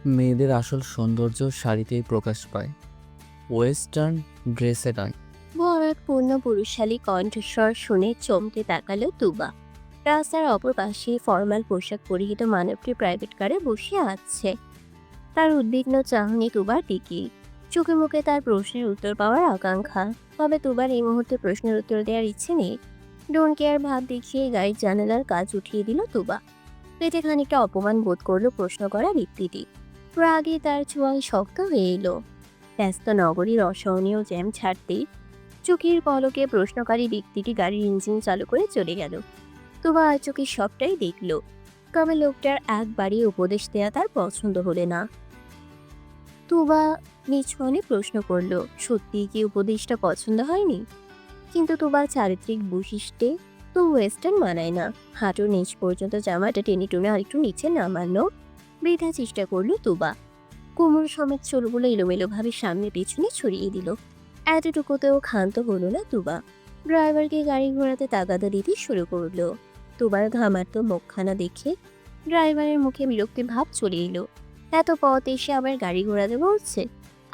মেয়েদের আসল সৌন্দর্য শাড়িতেই প্রকাশ পায়, ওয়েস্টার্ন ড্রেসে নয়। ভরাট পূর্ণ পুরুষালী কণ্ঠস্বর শুনে চমকে তাকালো তুবা। রাস্তার অপর পাশে ফর্মাল পোশাক পরিহিত মানবটি প্রাইভেট কারে বসে আছে, তার উদ্বিগ্ন চাহনি তুবার দিকে। চোখে মুখে তার প্রশ্নের উত্তর পাওয়ার আকাঙ্ক্ষা। তবে তুবার এই মুহূর্তে প্রশ্নের উত্তর দেওয়ার ইচ্ছে নেই। ডোন্ট কেয়ার ভাব দেখিয়ে গাড়ির জানালার কাজ উঠিয়ে দিল তুবা। পেটে খানিকটা অপমান বোধ করলো প্রশ্ন করা ব্যক্তিটি। রাগে তার চোয়াল শক্ত হয়ে এলো। ব্যস্ত নগরীর অসহনীয় জ্যাম ছাড়তেই চোখের পলকে প্রশ্নকারী ব্যক্তিটি গাড়ির ইঞ্জিন চালু করে চলে গেল। তুবা আর চোখের সবটাই দেখলো। তবে লোকটার একবারই উপদেশ দেয়া তার পছন্দ হলে না। তুবা নিজ মনে প্রশ্ন করলো, সত্যিই কি উপদেশটা পছন্দ হয়নি? কিন্তু তুবার চারিত্রিক বৈশিষ্ট্যে তো ওয়েস্টার্ন মানায় না। হাঁটুর নিচ পর্যন্ত জামাটা টেনে টুনে আরেকটু নিচে নামানো বৃথা চেষ্টা করলো তুবা। কোমর সমেত চুলগুলো এলোমেলোভাবে সামনে পেছনে ছড়িয়ে দিল। এতটুকুতেও ক্ষান্ত হলো না তুবা। ড্রাইভারকে গাড়ি ঘোরাতে তাগাদা দিতে শুরু করলো। তুবার ঘামাতো মুখখানা দেখে ড্রাইভারের মুখে বিরক্তি ভাব চলে এলো। এত পথ এসে আবার গাড়ি ঘোরাতে বলছে।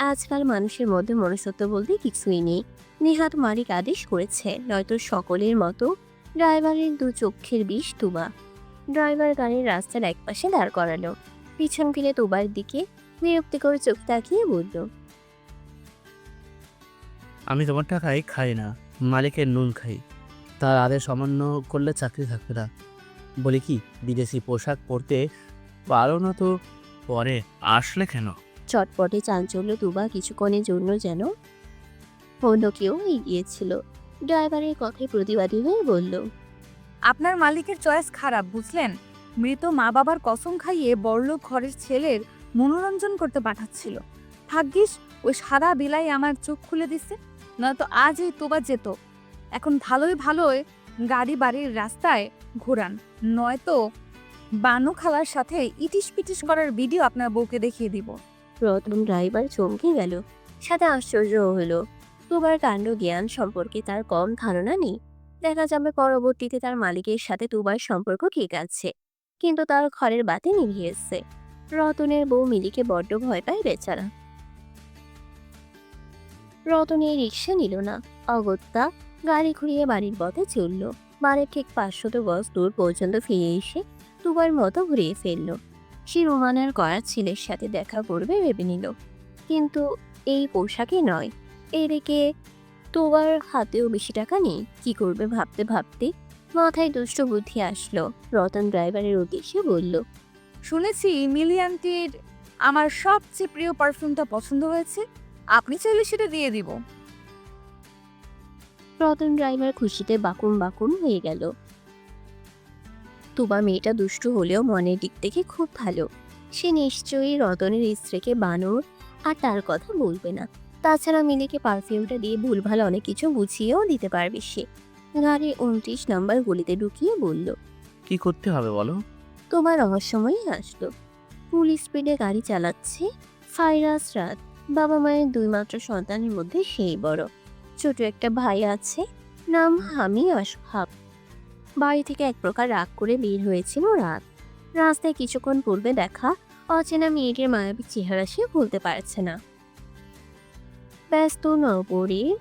আজকাল মানুষের মধ্যে মনুষ্যত্ব বলতে কিছুই নেই। নেহাত মালিক আদেশ করেছে, নয়তো সকলের মতো ড্রাইভারের দু চক্ষের বিষ তুবা। ড্রাইভার গাড়ির রাস্তার একপাশে দাঁড় করালো। পিছন ফিরে তুবার দিকে বিরক্তিকর চোখ তাকিয়ে বলল, আমি তোমার টাকায় খাই না, মালিকের নুন খাই। তার আদেশ অমান্য করলে চাকরি থাকবে না। বলি কি, বিদেশি পোশাক পরতে পারো না তো পরে আসলে কেন? চটপটে চাঞ্চল্য তুবা কিছুক্ষণের জন্য যেন অন্য কেউ এগিয়েছিল। ড্রাইভারের কথায় প্রতিবাদী হয়ে বলল, আপনার মালিকের চয়েস খারাপ, বুঝলেন? মৃত মা বাবার কসম খাইয়ে বড়লোক ঘরের ছেলের মনোরঞ্জন করতে পাঠাচ্ছিল। ভাগ্যিস ওই সাদা বিলাই আমার চোখ খুলে দিছে, নয়তো আজই তোবা যেত। এখন ভালোই ভালোই গাড়ি বাড়ির রাস্তায় ঘোরান, নয়তো বানু খালার সাথে ইটিস পিটিস করার ভিডিও আপনার বউকে দেখিয়ে দিব। রতন ড্রাইভার চমকে গেল, সাথে আশ্চর্য হলো। তুবার কাণ্ড জ্ঞান সম্পর্কে তার কম ধারণা নেই। দেখা যাবে পরবর্তীতে তার মালিকের সাথে তুবার সম্পর্ক ঠিক আছে, কিন্তু তার ঘরের বাতি নিভিয়ে এসছে। রতনের বউ মিলিকে বড্ড ভয় পায় বেচারা। রতন এই রিক্সা নিল না। অগত্যা গাড়ি ঘুরিয়ে বাড়ির পথে চলল। বাড়ির ঠিক 500 গজ দূর পর্যন্ত ফিরে এসে দুবার মতো ঘুরিয়ে ফেলল। সে রোমানার করা ছেলের সাথে দেখা করবে ভেবে নিল, কিন্তু এই পোশাকে নয়। এদিকে তোবার হাতেও বেশি টাকা নেই। কি করবে ভাবতে ভাবতে মাথায় দুষ্ট বুদ্ধি আসলো। রতন ড্রাইভারের উদ্দেশ্যে বলল, শুনেছি মিলি আন্টির আমার সবচেয়ে প্রিয় পারফিউমটা পছন্দ হয়েছে, আপনি চাইলে সেটা দিয়ে দিব। রতন ড্রাইভার খুশিতে বাকুম বাকুম হয়ে গেল। তুবা মেয়েটা দুষ্টু হলেও মনের দিক থেকে খুব ভালো। সে নিশ্চয়ই রতনের স্ত্রীকে বানর আর তার কথা বলবে না। তাছাড়া মিলিকে পারফিউমটা দিয়ে ভুলভাল অনেক কিছু বুঝিয়েও দিতে পারবে সে। গাড়ি 29 নম্বর গলিতে ঢুকিয়ে বলল, কি করতে হবে বলো? তোমার রহস্যময়ী আসলো। ফুল স্পিডে গাড়ি চালাচ্ছে। ফাইরাস রাত। বাবা মায়ের 2 মাত্র সন্তানের মধ্যে সেই বড়। ছোট একটা ভাই আছে, নাম হামি আশহাব। বাড়ি থেকে এক প্রকার রাগ করে বের হয়েছিল রাত। রাস্তায় কিছুক্ষণ পূর্বে দেখা অচেনা মেয়েটির মায়াবী চেহারা সে ভুলতে পারছে না। ব্যস্ত নগরীর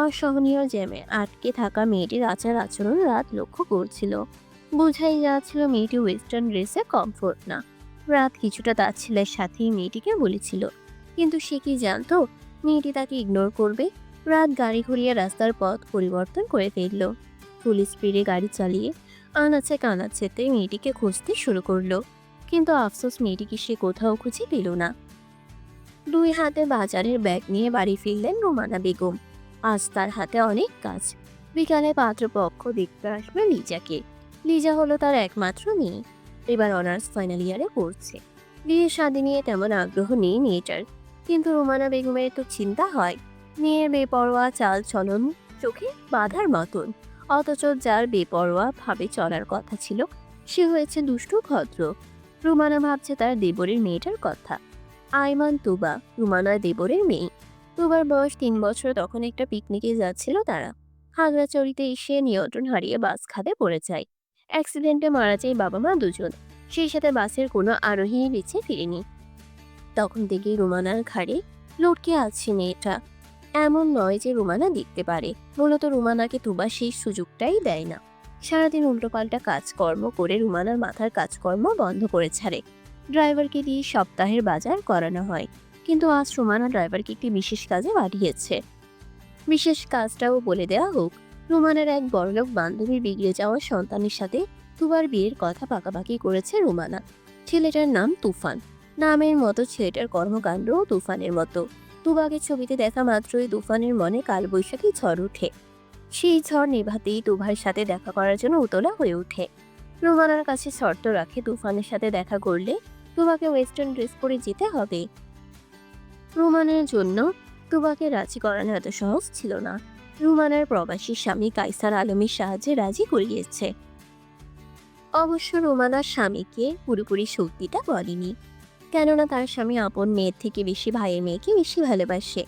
অসহনীয় জ্যামে আটকে থাকা মেয়েটির আচার আচরণ রাত লক্ষ্য করছিল। বোঝাই যাচ্ছিল মেয়েটি ওয়েস্টার্ন ড্রেসে কমফোর্ট না। রাত কিছুটা তাচ্ছিলের সাথেই মেয়েটিকে বলেছিল, কিন্তু সে কি জানতো মেয়েটি তাকে ইগনোর করবে। রাত গাড়ি ঘুরিয়ে রাস্তার পথ পরিবর্তন করে ফেলল। ফুল স্পিডে গাড়ি চালিয়ে আনাচে কানাচেতে মেয়েটিকে খুঁজতে শুরু করলো, কিন্তু আফসোস মেয়েটিকে সে কোথাও খুঁজে পেল না। 2 হাতে বাজারের ব্যাগ নিয়ে বাড়ি ফিরলেন রোমানা বেগম। আজ তার হাতে অনেক কাজ। বিকালে পাত্রপক্ষ দেখতে আসবে লিজাকে। লিজা হলো তার একমাত্র মেয়ে। এবার অনার্স ফাইনাল ইয়ারে পড়ছে। বিয়ের শাদী নিয়ে তেমন আগ্রহ নেই মেয়েটার, কিন্তু রোমানা বেগমের তো চিন্তা হয়। মেয়ের বেপরোয়া চাল চলন চোখে বাঁধার মতন, অথচ যার বেপরোয়া ভাবে চলার কথা ছিল সে হয়েছে দুষ্টু ভদ্র। রুমানা ভাবছে তার দেবরের মেয়েটার কথা। আইমান তুবা, রুমানার দেবরের মেয়ে। তুবার বয়স 3 বছর। তখন একটা পিকনিকে যাচ্ছিল তারা। খাগড়াছড়িতে এসে নিয়ন্ত্রণ হারিয়ে বাস খাদে পড়ে যায়। অ্যাক্সিডেন্টে মারা যায় বাবা মা দুজন। সেই সাথে বাসের কোনো আরোহী বেঁচে ফিরেনি। তখন থেকেই রুমানার ঘাড়ে লটকে আছে মেয়েটা। এমন নয় যে রুমানা দেখতে পারে, মূলত রুমানাকে তুবা সেই সুযোগটাই দেয় না। সারাদিন উল্টোপাল্টা কাজকর্ম করে রুমানার মাথার কাজকর্ম বন্ধ করে ছাড়ে। ড্রাইভারকে দিয়ে সপ্তাহের বাজার করানো হয়, কিন্তু আজ রুমানা ড্রাইভারকে একটি বিশেষ কাজে পাঠিয়েছে। বিশেষ কাজটাও বলে দেওয়া হোক, রুমানার এক বড়লোক বান্ধবীর বিগড়ে যাওয়া সন্তানের সাথে তুবার বিয়ের কথা পাকাপাকি করেছে রুমানা। ছেলেটার নাম তুফান। নামের মতো ছেলেটার কর্মকাণ্ডও তুফানের মতো। তুবাকে ছবিতে দেখা মাত্রই তুফানের মনে কালবৈশাখী ঝড় ওঠে। সেই ঝড় নেভাতেই তুবার সাথে দেখা করার জন্য উতলা হয়ে ওঠে। রুমানার কাছে শর্ত রাখে, তুফানের সাথে দেখা করলে তুবাকে ওয়েস্টার্ন ড্রেস পরে যেতে হবে। রুমানের জন্য তুবাকে রাজি করানো এত সহজ ছিল না। রুমানার প্রবাসী স্বামী কাইসার আলমের সাহায্যে রাজি করিয়েছে। অবশ্য রুমানার স্বামীকে পুরোপুরি সত্যিটা বলেনি, কেননা তার স্বামী আপন মেয়ের থেকে বেশি ভাইয়ের মেয়েকে বেশি ভালোবাসে।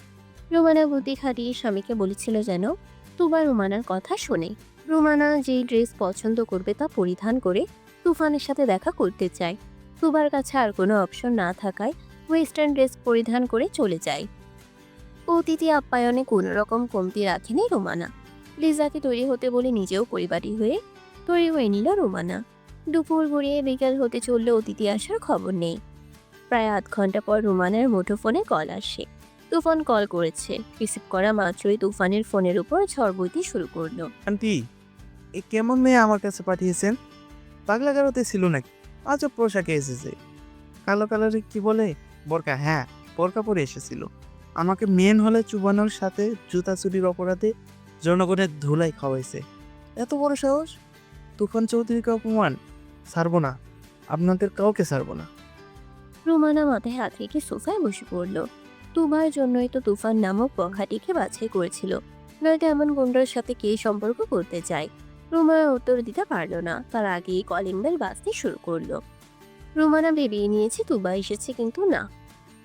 রুমানা বুদ্ধি খাটিয়ে স্বামীকে বলেছিল যেন তুবা রুমানার কথা শোনে। রুমানা যেই ড্রেস পছন্দ করবে তা পরিধান করে তুফানের সাথে দেখা করতে চায়। তুবার কাছে আর কোনো অপশন না থাকায় ওয়েস্টার্ন ড্রেস পরিধান করে চলে যায়। অতিথি আপ্যায়নে কোনো রকম কমতি রাখেনি রুমানা। লিজাকে তৈরি হতে বলে নিজেও পরিবারী হয়ে তৈরি হয়ে নিল রুমানা। দুপুর গড়িয়ে বিকেল হতে চললে অতিথি আসার খবর নেই। প্রায় আধ ঘন্টা পর রুমানার মুঠোফোনে কল আসে। তুফান কল করেছে। রিসিভ করা মাত্রই তুফানের ফোনের উপর ঝড় বইতে শুরু করলো। আন্টি, এ কেমন মেয়ে আমার কাছে পাঠিয়েছেন? পাগলা গারোতে ছিল নাকি? আজব পোশাকে এসেছে। কালো কালারের কি বলে বোরকা? হ্যাঁ, বোরকা পরে এসেছিল। আমাকে মেন হলে চুবানোর সাথে জুতা চুরির অপরাধে জনগণের ধুলাই খাওয়াইছে। এত বড় সাহস! তুফান চৌধুরীকে অপমান! ছাড়বো না, আপনাদের কাউকে ছাড়বো না। রুমানা মাথায় হাত রেখে সোফায় বসে পড়ল। তুবার জন্যই তো তুফান নামক বখাটিকে বাছাই করেছিল, নয়তো এমন গুন্ডার সাথে কে সম্পর্ক করতে চায়। রুমানা উত্তর দিতে পারল না, তার আগেই কলিং বেল বাজতে শুরু করলো। রুমানা ভেবেই নিয়েছে তুবা এসেছে, কিন্তু না।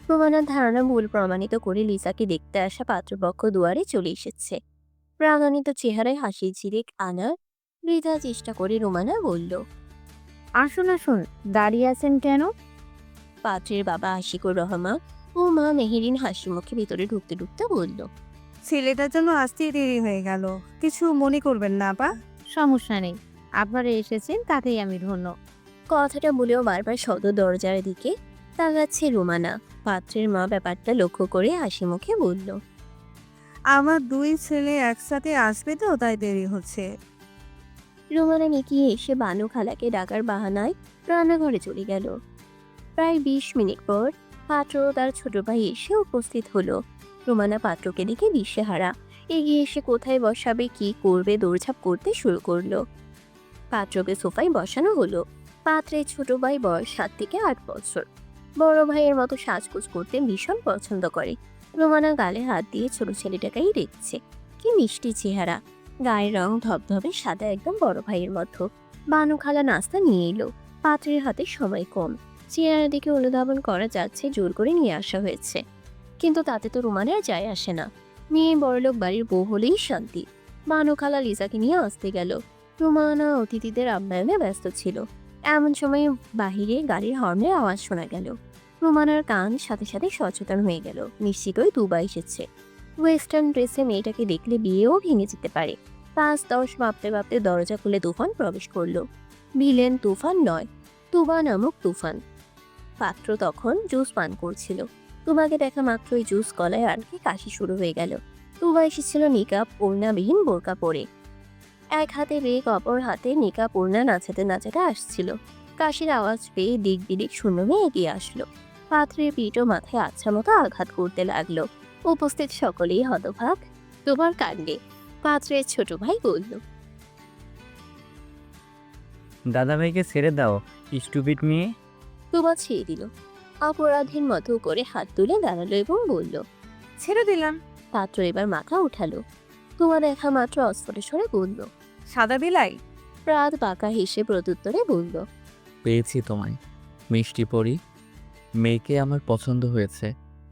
রুমানার ধারণা ভুল প্রমাণিত করে লিসাকে দেখতে আসা পাত্রপক্ষ দুয়ারে চলে এসেছে। রাগান্বিত চেহারায় হাসি ঝিরিক আনার বৃথা চেষ্টা করে রুমানা বলল, আসুন আসুন, দাঁড়িয়ে আছেন কেন? পাত্রের বাবা আশিকুর রহমান ও মা মেহেরিন হাসি মুখে ভিতরে ঢুকতে ঢুকতে বলল, ছেলেটার জন্য আসতেই দেরি হয়ে গেল, কিছু মনে করবেন না আপা। সমস্যা নেই, আপনারা এসেছেন তাতেই আমি ধন্য। কথাটা বলেও বারবার সদর দরজার দিকে তাকাচ্ছে রুমানা। পাত্রের মা ব্যাপারটা লক্ষ্য করে হাসি মুখে বলল, আমার দুই ছেলে একসাথে আসবে তো, তাই দেরি হচ্ছে। রুমানা নিকিয়ে এসে বানু খালাকে ডাকার বাহানায় রান্নাঘরে চলে গেল। প্রায় 20 মিনিট পর পাত্র ও তার ছোট ভাই এসে উপস্থিত হলো। রুমানা পাত্রকে দেখে দিশেহারা। এগিয়ে এসে কোথায় বসাবে, কি করবে দৌড়ঝাঁপ করতে শুরু করলো। পাত্রকে সোফায় বসানো হলো। পাত্রের ছোট ভাই বয়স 7 থেকে 8 বছর। বড় ভাইয়ের মতো সাজগোজ করতে ভীষণ পছন্দ করে। রুমানা গালে হাত দিয়ে ছোট ছেলেটাকেই দেখছে। কি মিষ্টি চেহারা, গায়ের রং ধবধবে সাদা, একদম বড় ভাইয়ের মতো। বানু খালা নাস্তা নিয়ে এলো। পাত্রের হাতে সময় কম, চেহারা দিকে অনুধাবন করা যাচ্ছে জোর করে নিয়ে আসা হয়েছে, কিন্তু তাতে তো রুমানের যায় আসে না। মেয়ে বড়লোক বাড়ির বউ হলেই শান্তি। বানু খালা লিজাকে নিয়ে আসতে গেল। রুমানা অতিথিদের আপ্যায়নে ব্যস্ত ছিল। এমন সময় বাহিরে গাড়ির হর্নের আওয়াজ শোনা গেল। রুমানার কান সাথে সাথে সচেতন হয়ে গেল, নিশ্চিতই তুবা এসেছে। ওয়েস্টার্ন ড্রেসে মেয়েটাকে দেখলে বিয়েও ভেঙে যেতে পারে। 5-10 ভাবতে ভাবতে দরজা খুলে তুফান প্রবেশ করলো। ভিলেন তুফান নয়, তুবা নামক তুফান। পাত্র তখন জুস পান করছিল। তুবাকে দেখা মাত্রই জুস গলায় আটকে কাশি শুরু হয়ে গেল। তুবা এসেছিল নিকাব ওড়নাবিহীন বোরকা পরে। এক হাতে বেগ, অপর হাতে নিকাব ওড়না নাচাতে নাচাতে আসছিল। কাশির আওয়াজ পেয়ে দিক বিদিক শূন্য হয়ে এগিয়ে আসলো। পাত্রের পিঠ ও মাথায় আচ্ছা মতো আঘাত করতে লাগলো। উপস্থিত সকলেই হতভাগ তুবার কাণ্ডে। পাত্রের ছোট ভাই বলল, দাদা ভাইকে ছেড়ে দাও, স্টুপিড মেয়ে। তুবা ছেড়ে দিল। অপরাধীর মতো করে হাত তুলে দাঁড়ালো এবং বলল, ছেড়ে দিলাম। পাত্র এবার মাথা উঠালো। তুবা দেখা মাত্র অস্ফুট স্বরে বলল, সাদা বিলাই। প্রাত বাঁকা হেসে প্রত্যুত্তরে বলল, পেয়েছি তোমায়, মিষ্টি পরি। মেয়েকে আমার পছন্দ হয়েছে,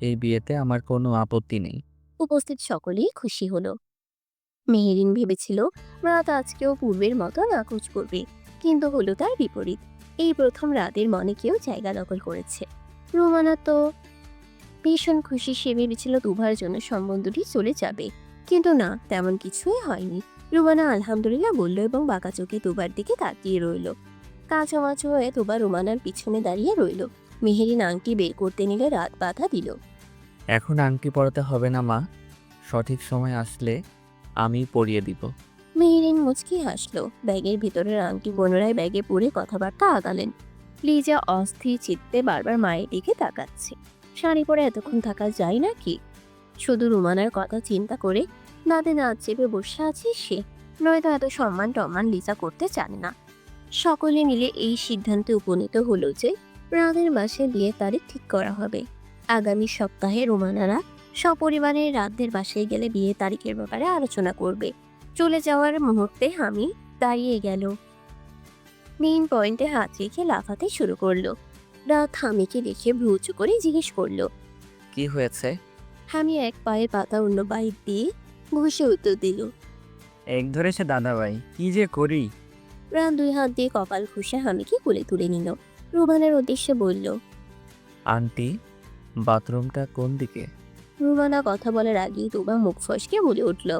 এই বিয়েতে আমার কোনো আপত্তি নেই। উপস্থিত সকলেই খুশি হলো। মেহেরিন ভেবেছিল রাত আজকেও পূর্বের মতো নাকচ করবে, কিন্তু হলো তার বিপরীত। এই প্রথম রাতের মনে কেউ জায়গা দখল করেছে। রুমানা তো ভীষণ খুশি, সে ভেবেছিল তুবার জন্য সম্বন্ধটি চলে যাবে, কিন্তু না, তেমন কিছুই হয়নি। রুমানা আলহামদুলিল্লাহ বলল এবং বাঁকা চোখে তুবার দিকে তাকিয়ে রইল। কাঁচামাচু হয়ে তুবা রুমানার পিছনে দাঁড়িয়ে রইল। মেহেরিন আংটি বের করতে নিলে রাত বাধা দিল। এখন আংটি পরাতে হবে না মা, সঠিক সময় আসলে আমি পরিয়ে দিব। মেহেরিন মুচকি হাসলো। ব্যাগের ভিতরের আংটি পুনরায় ব্যাগে পুরে কথাবার্তা আগালেন। লিজা অস্থির চিত্তে বারবার মায়ের দিকে তাকাচ্ছে। শাড়ি পরে এতক্ষণ থাকা যায় নাকি? শুধু রুমানার কথা চিন্তা করে দাঁতে দাঁত চেপে বসে আছে সে। নয়তো এত সম্মান টম্মান লিজা করতে চান না। সকলে মিলে এই সিদ্ধান্তে উপনীত হলো যে রাতের বাসায় বিয়ের তারিখ ঠিক করা হবে। আগামী সপ্তাহে রুমানারা সপরিবারে রাতদের বাসায় গেলে বিয়ের তারিখের ব্যাপারে আলোচনা করবে। চলে যাওয়ার মুহূর্তে হামি দাঁড়িয়ে গেল। মেইন পয়েন্টে হাত রেখে লাফাতে শুরু করলো। রাত হামিকে দেখে ভ্রু উঁচু করে জিজ্ঞেস করলো। কি হয়েছে? হামি এক পায়ের পাতা অন্য বাইর দিয়ে ঘষে উত্তর দিল। এক ধরেছে দাদা ভাই, কি যে করি। রাত দুই হাত দিয়ে কপাল ঘষে হামিকে কোলে তুলে নিল। রুমানার উদ্দেশ্যে বলল। আন্টি, বাথরুমটা কোন দিকে? রুমানা কথা বলার আগেই তুবা মুখ ফসকে বলে উঠল।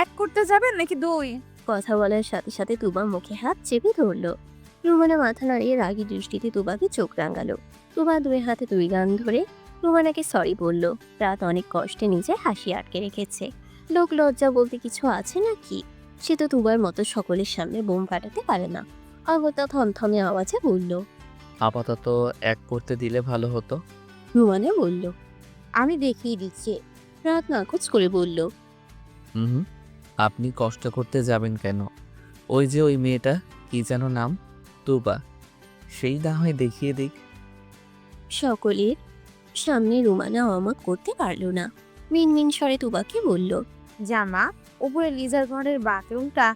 এক করতে যাবেন নাকি দুই? কথা বলার সাথে সাথে তুবা মুখে হাত চেপে ধরল। রুমানা মাথা নাড়িয়ে রাগী দৃষ্টিতে তুবাকে চোখ রাঙালো। তুবা দুই হাতে দুই গান ধরে রুমানাকে সরি বলল। রাত অনেক কষ্টে নিজের হাসি আটকে রেখেছে। লোক লজ্জা বলতে কিছু আছে নাকি? সে তো তুবার মতো সকলের সামনে বোম ফাটাতে পারে না। অগত্যা থমথমে আওয়াজে বলল। আপাতত এক করতে দিলে ভালো হতো। রুমানা বলল। আমি দেখিয়ে দিচ্ছি। রাত নাকচ করে বলল। হুম, আপনি কষ্ট করতে যাবেন কেন? ওই যে ওই মেয়েটা, কি যেন নাম, তুবা, সেই না হয় দেখিয়ে দিক। সকলের সামনে রুমানা অমত করতে পারল না। মিনমিন স্বরে তুবাকে বলল। জামা, উপরে লিজার ঘরের বাথরুমটা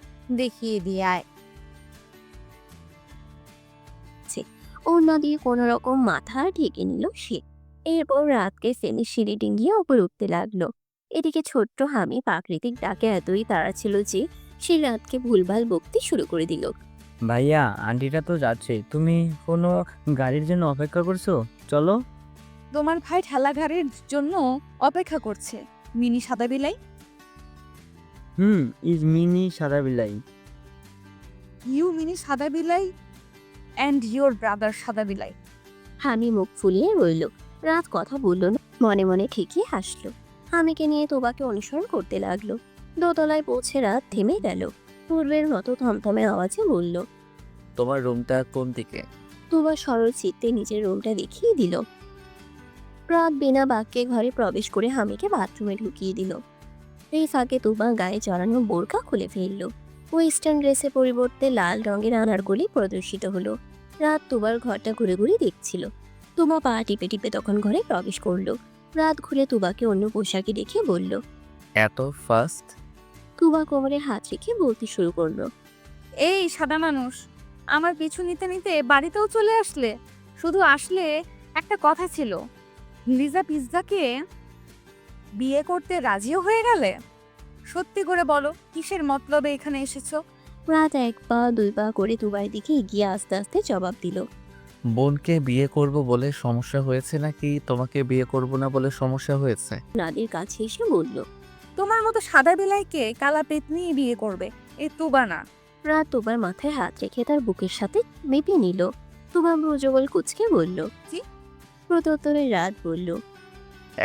দেখিয়ে দিয়ে আয়। ওড়না দিয়ে কোনো রকম মাথা ঢেকে নিল সে। এরপর রাতকে ফেলে সিঁড়ি ডিঙ্গিয়ে ওপর উঠতে লাগলো। এদিকে ছোট্ট হামি প্রাকৃতিক ডাকে এতই তাড়া ছিল যে সে রাতকে ভুলভাল বকতে শুরু করে দিল। ভাইয়া, আন্টিটা তো যাচ্ছে, তুমি কোনো গাড়ির জন্য অপেক্ষা করছো? চলো। তোমার ভাই ঠেলা গাড়ির জন্য অপেক্ষা করছে। মিনি সাদা বিলাই। ইজ মিনি সাদা বিলাই। ইউ মিনি সাদা বিলাই অ্যান্ড ইয়োর ব্রাদার সাদা বিলাই। হামি মুখ ফুলিয়ে রইল। রাত কথা বলল না, মনে মনে ঠিকই হাসলো। হামিকে নিয়ে তোবাকে অনুসরণ করতে লাগলো। দোতলায় পৌঁছে রাত থেমে গেল। পূর্বের মতো থমথমে আওয়াজে বলল। তোমার রুমটা কোন দিকে? তোবা সরল চিত্তে নিজের রুমটা দেখিয়ে দিল। রাত বিনা বাক্যে ঘরে প্রবেশ করে হামিকে বাথরুমে ঢুকিয়ে দিল। এই ফাঁকে তোবা গায়ে জড়ানো বোরকা খুলে ফেলল। ওয়েস্টার্ন ড্রেসের পরিবর্তে লাল রঙের আনারকলি প্রদর্শিত হলো। রাত তোবার ঘরটা ঘুরে ঘুরে দেখছিল। তোবা পা টিপে টিপে তখন ঘরে প্রবেশ করলো। রাত ঘুরে তুবাকে অন্য পোশাকে দেখে বলল। এত ফাস্ট? তুবা কোমরে হাত রেখে বলতে শুরু করলো। এই সাদা মানুষ, আমার পিছু নিতে নিতে বাড়িতেও চলে আসলে। শুধু আসলে একটা কথা ছিল, লিজা পিৎজাকে বিয়ে করতে রাজিও হয়ে গেলে। সত্যি করে বলো, কিসের মতলবে এখানে এসেছো? রাত এক পা দুই পা করে তুবার দিকে এগিয়ে আস্তে আস্তে জবাব দিল। বোনকে বিয়ে করব বলে সমস্যা হয়েছে নাকি তোমাকে বিয়ে করব না বলে সমস্যা হয়েছে? রাদের কাছে এসে বলল। তোমার মতো সাদা বিলাইকে কালা পেতনি বিয়ে করবে, এ তুবা না। রাত তুবার মাথায় হাত রেখে তার বুকের সাথে মেপে নিল। তুবা ব্রজবল কুচকে বলল। জি? প্রত্যুত্তরে রাত বলল।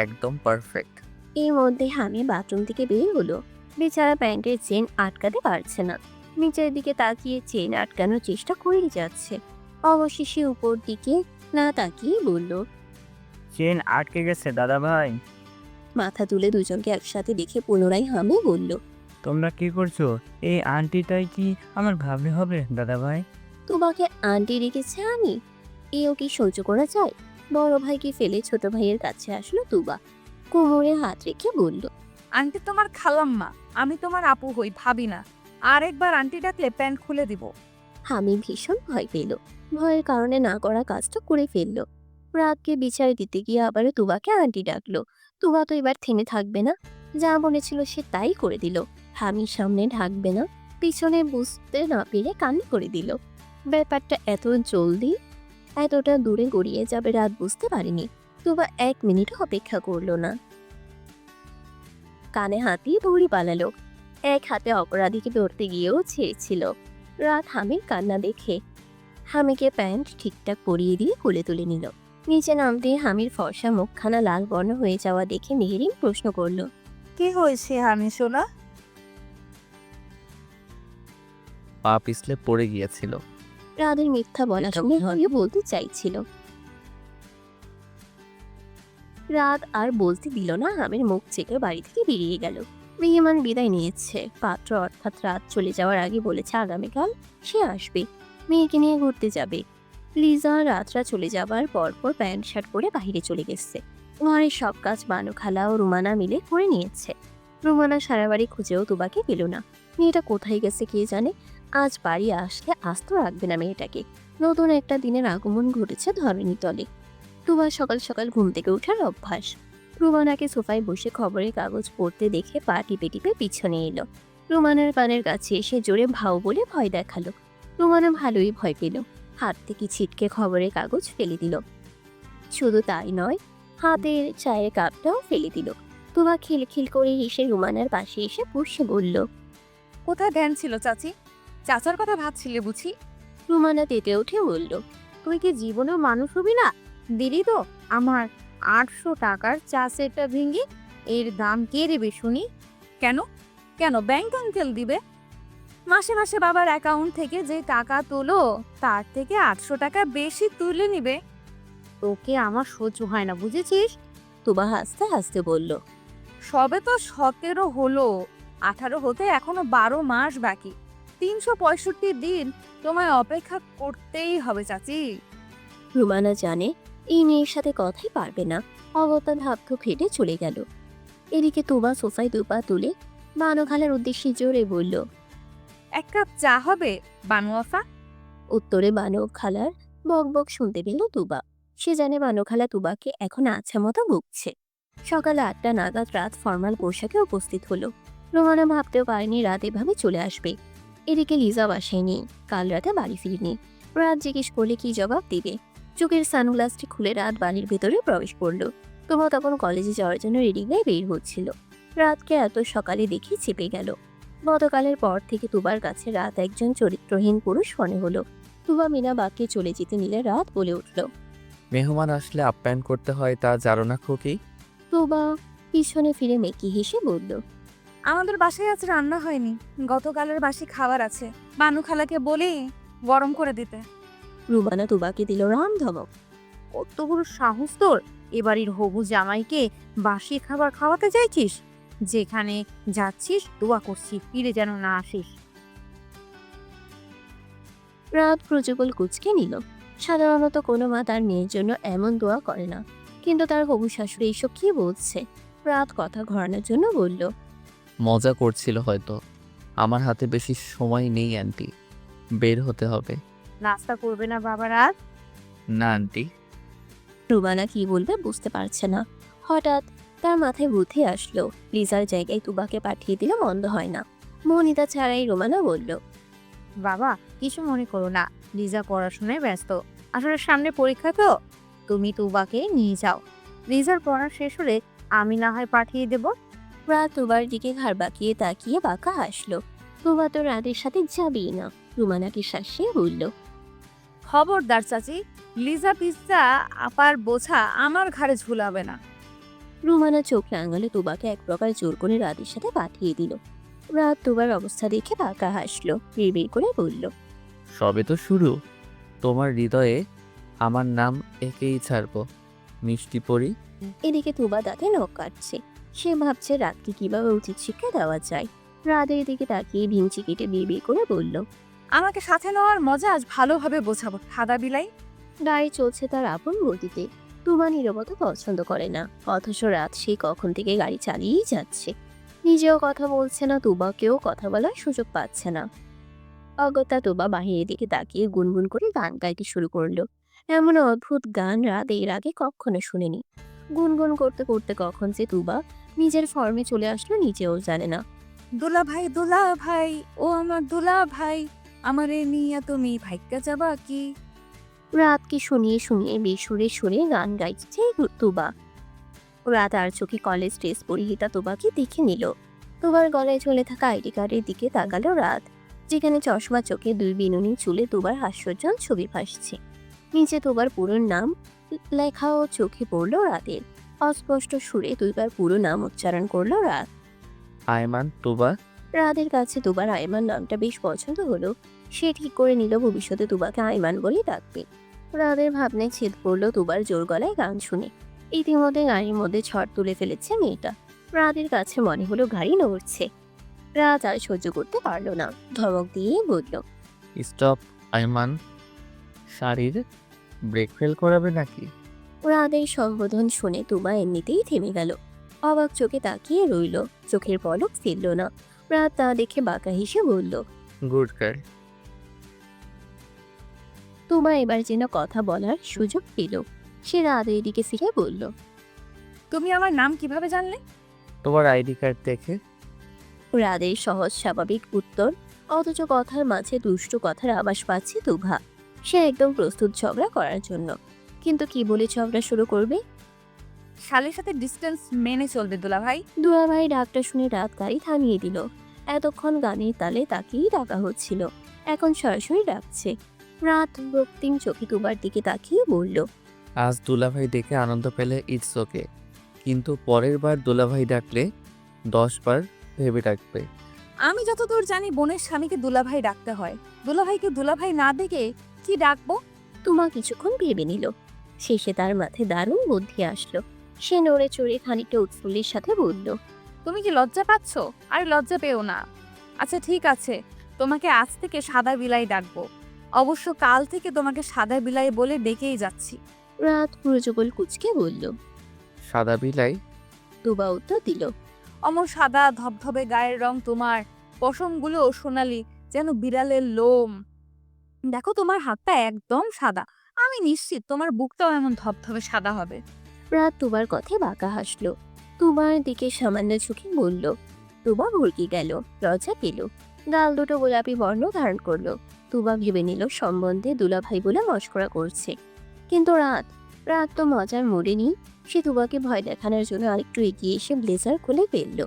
একদম পারফেক্ট। এর মধ্যে হামি বাথরুম থেকে বের হলো। বেচারা প্যান্টের চেন আটকাতে পারছে না। নিচের দিকে তাকিয়ে চেন আটকানোর চেষ্টা করেই যাচ্ছে। অবশেষে উপর দিকে না তাকিয়ে বলল। চেন আটকে গেছে দাদা ভাই। মাথা তুলে দুজনকে একসাথে দেখে পুনরায় হামি বলল। তোমরা কি করছো? এই আন্টিটাই কি আমার ভাবলে হবে দাদা ভাই? তোমাকে আন্টি রেখেছে আমি, এও কি সহ্য করা যায়? বড় ভাইকে ফেলে ছোট ভাইয়ের কাছে আসলো তুবা। কোমরে হাত রেখে বলল। আন্টি তোমার খালাম্মা, আমি তোমার আপু হই, ভাবি না। আর একবার আন্টি ডাকলে প্যান্ট খুলে দিব। হামি ভীষণ ভয় পেল। ভয়ের কারণে না করা কাজটা করে ফেলল। রাতকে বিচার দিতে গিয়ে আবারও তুবাকে আন্টি ডাকলো। তুবা তো এবার থেমে থাকবে না। যা বলেছিল সে তাই করে দিল। হামির সামনে ঢাকবে না, পিছনে বুঝতে না পেরে কান্না করে দিল। ব্যাপারটা এত জলদি এতটা দূরে গড়িয়ে যাবে রাত বুঝতে পারিনি। তুবা 1 মিনিটও অপেক্ষা করলো না, কানে হাত দিয়ে দৌড়ে পালালো। এক হাতে অপরাধীকে ধরতে গিয়েও ছেড়েছিল। রাত হামির কান্না দেখে হামিকে প্যান্ট ঠিকঠাক পরিয়ে দিয়ে কোলে তুলে নিল। নিচে নামতে হামির ফর্সা মুখখানা লাল বর্ণ হয়ে যাওয়া দেখে মেহেরিন প্রশ্ন করলো, কি হয়েছে আমি সোনা? পা পিছলে পড়ে গিয়েছিল। রাদের মিথ্যা বলা শুনে হামিও বলতে চাইছিল। রাত আর বলতে দিল না, হামির মুখ চেকে বাড়ি থেকে বেরিয়ে গেল। মেহমান বিদায় নিয়েছে। পাত্র অর্থাৎ রাত চলে যাওয়ার আগে বলেছে আগামীকাল সে আসবে, মেয়েকে নিয়ে ঘুরতে যাবে। লিজা রাতরা চলে যাবার পরপর প্যান্ট শার্ট পরে বাইরে চলে গেছে। ঘরের সব কাজ বানু খালা ও রুমানা মিলে করে নিয়েছে। রুমানা সারা বাড়ি খুঁজেও তুবাকে পেল না। মেয়েটা কোথায় গেছে কে জানে। আজ বাড়ি আসলে আস্ত রাখবে না মেয়েটাকে। নতুন একটা দিনের আগমন ঘটেছে ধরণী তলে। তুবা সকাল সকাল ঘুম থেকে ওঠার অভ্যাস। রুমানাকে সোফায় বসে খবরের কাগজ পড়তে দেখে পা টিপে টিপে পিছনে এলো। রুমানার কানের কাছে এসে জোরে ভাও বলে ভয় দেখালো। রুমানা ভালোই ভয় পেল। হাত থেকে ছিটকে খবরের কাগজ ফেলে দিল। শুধু তাই নয়, হাতের চায়ের কাপটাও ফেলে দিল। তুবা খিলখিল করে এসে রুমানার পাশে এসে বসে বলল, কোথায় ধ্যান ছিল চাচি? চাচার কথা ভাবছিলে বুঝি? রুমানা তেতে উঠে বলল, তুই কি জীবনেও মানুষ হবি না? দিলি তো আমার 800 টাকার চা সেটটা ভেঙে। এর দাম কে দেবে শুনি? কেন কেন ব্যাংক আঙ্কেল দিবে? মাসে মাসে বাবার অ্যাকাউন্ট থেকে যে টাকা তোলো তার থেকে 800 টাকা বেশি তুলে নিবে। তোকে আমার সহ্য হয় না, বুঝেছিস? তুবা হাসতে হাসতে বলল, সবে তো 17 হলো, 18 হতে এখনো 12 মাস বাকি। 365 দিন তোমায় অপেক্ষা করতেই হবে চাচি। রুমানা জানে এই মেয়ের সাথে কথাই পারবে না। অগত্যা ধাপ্ত ফেটে চলে গেল। এদিকে তুবা সোফায় দুপা তুলে বানু খালার উদ্দেশ্যে জোরে বলল, 1 কাপ চা হবে বানু আফা? উত্তরে বানু খালার বক বক শুনতে পেল তুবা। সে জানে বানু খালা তুবাকে এখন আচ্ছা মতো বুকছে। সকাল 8টা নাগাদ রাত ফর্মাল পোশাকে উপস্থিত হলো। রোমানা ভাবতেও পারেনি রাত এভাবে চলে আসবে। এদিকে লিজা বাসায়নি, কাল রাতে বাড়ি ফিরেনি। রাত জিজ্ঞেস করলে কি জবাব দিবে? চোখের সানগ্লাসটি খুলে রাত বাড়ির ভেতরে প্রবেশ করলো। তুবা তখন কলেজে যাওয়ার জন্য রেডি হয়ে বের হচ্ছিল। রাতকে এত সকালে দেখে চেপে গেল। গতকালের পর থেকে তুবার কাছে রাত একজন চরিত্রহীন পুরুষ মনে হলো। তুবা মিনা বাক্যে চলে যেতে নিলে রাত বলে উঠল, মেহমান আসলে আপ্যায়ন করতে হয়, তা জানো না খুকি? তুবা পিছনে ফিরে মেকি হেসে বলল, আমাদের বাসায় আজ রান্না হয়নি, গতকালের বাসি খাবার আছে। বানু খালাকে বলি গরম করে দিতে। রুমানা তুবাকে দিল রাম ধমক। কত বড় সাহস তোর! এবাড়ির হবু জামাইকে বাসি খাবার খাওয়াতে চাইছিস? যেখানে যাচ্ছিস দোয়া করছি ফিরে যেন না আসিস। রাত প্রজ্বল কুচকে নিল। সাধারণত কোনো মা তার মেয়ের জন্য এমন দোয়া করে না, কিন্তু তার হবু শাশুড়ি এইসব কি বলছে? রাত কথা ঘোরানোর জন্য বলল, মজা করছিল হয়তো। আমার হাতে বেশি সময় নেই আন্টি, বের হতে হবে। নাস্তা করবে না বাবা রাত? না আন্টি। রুমানা কি বলবে বুঝতে পারছে না। হঠাৎ তার মাথায় বুদ্ধি আসলো, লিজার জায়গায় তুবাকে পাঠিয়ে দিলে মন্দ হয় না। মনিতা ছাড়াই রুমানা বলল, বাবা কিছু মনে করো না, লিজা পড়াশোনায় ব্যস্ত। আসলে সামনে পরীক্ষা তো, তুমি তুবাকে নিয়ে যাও। লিজার পড়া শেষ হলে আমি না হয় পাঠিয়ে দেব। রাত তুবার দিকে ঘাড় বাঁকিয়ে তাকিয়ে বাঁকা হাসলো। তুবা তো রাতের সাথে যাবেই না। রুমানাকে শাসিয়ে বলল, খবরদার চাচি, লিজা পিজ্জা আপার বোঝা আমার ঘাড়ে ঝুলাবে না। রুমানা চোখ রাঙালে তুবাকে এক প্রকার জোর করে রাতের সাথে পাঠিয়ে দিল। রাত তুবার অবস্থা দেখে বাঁকা হাসলো, বিড়বিড় করে বলল, সবে তো শুরু। তোমার হৃদয়ে আমার নাম একেই ছাড়বো, মিষ্টি পরি। এদিকে তুবা দাঁতে নখ কাটছে। সে ভাবছে রাতকে কিভাবে উচিত শিক্ষা দেওয়া যায়। রাতের দিকে তাকিয়ে ভিঞ্চি কেটে বিড়বিড় করে বলল, আমাকে সাথে নেওয়ার মজা আজ ভালোভাবে বোঝাবো খাদা বিলাই। গাড়ি চলছে তার আপন গতিতে। তুবা নীরবতা পছন্দ করে না, অথচ রাত সেই কখন থেকে গাড়ি চালিয়েই যাচ্ছে। নিজেও কথা বলছে না, তুবাকেও কথা বলার সুযোগ পাচ্ছে না। অগত্যা তুবা বাহিরের দিকে তাকিয়ে গুনগুন করে গান গাইতে শুরু করলো। এমন অদ্ভুত গান রাত এর আগে কখনো শুনেনি। গুনগুন করতে করতে কখন যে তুবা নিজের ফর্মে চলে আসলো নিজেও জানে না। দুলা ভাই ও আমার দুলা ভাই, আমারে নিয়ে তুমি ভাইক্কা যাবা কি? রাতকে শুনিয়ে শুনিয়ে বেসুরে সুরে গান গাইছে তুবা। রাত আর চোখে কলেজ ড্রেস পরিহিতা তুবাকে দেখে নিল। তুবার গলায় ঝুলে থাকা আইডি কার্ডের দিকে তাকালো রাত, যেখানে চশমা চোখে দুই বিনুনি চুলে তুবার হাস্যজ্জ্বল ছবি ভাসছে। নিচে তুবার পুরো নাম লেখা ও চোখে পড়ল রাতের। অস্পষ্ট সুরে দুইবার পুরো নাম উচ্চারণ করলো রাত। আয়মান তুবা। রাতের কাছে তুবার আয়মান নামটা বেশ পছন্দ হলো। সে ঠিক করে নিল ভবিষ্যতে তুবাকে আয়মান বলেই ডাকবে। রাতের ভাবনায় ছেদ পড়লো তুবার জোর গলায় গান শুনে। ইতিমধ্যে গাড়ির মধ্যে ঝড় তুলে ফেলেছে মেয়েটা। রাতের কাছে মনে হলো গাড়ি নড়ছে। রাত আর সহ্য করতে পারলো না, ধমক দিয়ে বলল, স্টপ আয়মান। শাড়ির ব্রেক ফেল করাবে নাকি? রাতের সম্বোধন শুনে তুবা এমনিতেই থেমে গেল। অবাক চোখে তাকিয়ে রইল, চোখের পলক ফেলল না। রাত তা দেখে বাঁকা হেসে বলল। Good girl. তুবা এবার যেন কথা বলার সুযোগ পেল। সে রাতের দিকে ফিরে বলল, তুমি আমার নাম কিভাবে জানলে? তোমার আইডি কার্ড দেখে। রাদের সহজ স্বাভাবিক উত্তর, অথচ কথার মাঝে দুষ্টু কথার আভাস পাচ্ছে তুভা। সে একদম প্রস্তুত ঝগড়া করার জন্য, কিন্তু কি বলে ঝগড়া শুরু করবে? শালের সাথে ডিস্টেন্স মেনে চলবে দুলাভাই। দুলাভাই ডাকটা শুনে রাত গাড়ি থামিয়ে দিল। এতক্ষণ গানের তালে তাকেই ডাকা হচ্ছিল, এখন সরাসরি ডাকছে। রাত রক্তিম চোখে তুবার দিকে তাকিয়ে বলল, আজ দুলাভাই দেখে আনন্দ পেলে ইটস ওকে, কিন্তু পরের বার দুলাভাই ডাকলে 10 বার ভেবে ডাকবে। আমি যতদূর জানি বোনের স্বামীকে দুলাভাই ডাকতে হয়। দুলাভাইকে দুলাভাই না দেখে কি ডাকবো? তুমা কিছুক্ষণ ভেবে নিল। শেষে তার মাথায় দারুণ বুদ্ধি আসলো। সে নড়ে চড়ে খানিকটা উৎফুল্লের সাথে বলল, তুমি কি লজ্জা পাচ্ছ? আরে লজ্জা পেও না। আচ্ছা ঠিক আছে, তোমাকে আজ থেকে সাদা বিলাই ডাকবো। অবশ্য কাল থেকে তোমাকে সাদা বিলাই বলে ডেকেই যাচ্ছি। রাত পুরোজবল কুচকে বলল। সাদা বিলাই? তুবা উত্তর দিল, অমর সাদা ধবধবে গায়ের রং তোমার, পশমগুলো সোনালি যেন বিড়ালের লোম। দেখো তোমার হাতটা একদম সাদা, আমি নিশ্চিত তোমার বুকটাও এমন ধবধবে সাদা হবে। রাত তুবার কথায় বাঁকা হাসলো। তুবার দিকে সামান্য ঝুঁকে বলল। তুবা ভরকে গেল, লজ্জা পেল। গাল দুটো গোলাপি বর্ণ ধারণ করলো। তুবা ভেবে নিল সম্বন্ধে দুলাভাই বলে মশকরা করছে। কিন্তু রাত রাত তো মজার মোড়েনি। সে তুবাকে ভয় দেখানোর জন্য আরেকটু এগিয়ে এসে ব্লেজার খুলে ফেলল।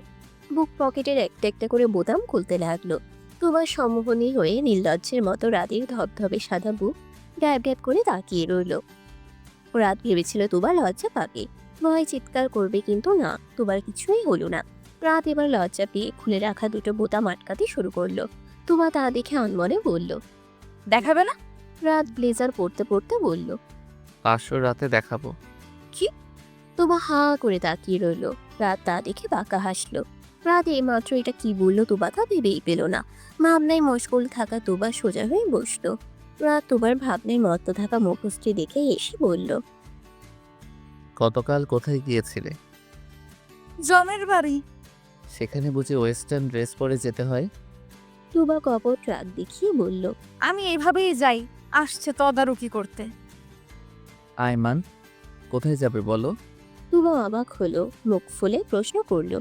বুক পকেটের একটা একটা করে বোতাম খুলতে লাগলো। তুবার সম্মোহনী হয়ে নির্লজ্জের মতো রাতের ধবধবে সাদা বুক গ্যাপ গ্যাপ করে তাকিয়ে রইল। রাত ভেবেছিল তুবা লজ্জা পাবে, ভয় চিৎকার করবে, কিন্তু না, তুবার কিছুই হলো না। রাত এবার লজ্জা পেয়ে খুলে রাখা দুটো বোতাম আটকাতে শুরু করলো। তুবা তা দেখে অনমনে বলল। দেখাবে না? রাত ব্লেজার পরতে পরতে বলল। 500 রাতে দেখাবো। তুবা হা করে তাকিয়ে রইল। রাত তা দেখে বাঁকা হাসলো। রাত এইমাত্র এটা কি বললো তুবা তা ভেবেই পেল না। ভাবনায় মশগুল থাকা তুবা সোজা হয়ে বসলো। রাত তুবার ভাবনায় মত্ত থাকা মুখশ্রী দেখে এসে বলল। গতকাল কোথায় গিয়েছিলে? জমের বাড়ি। সেখানে বুঝি ওয়েস্টার্ন ড্রেস পরে যেতে হয়? তুবা কপট রাগ দেখিয়ে বলল। আমি এইভাবেই যাই, আসছে তদারকি করতে। আয়মান কোথায় যাবে বলো? তুবা অবাক হলো, মুখ ফুলে প্রশ্ন করলো।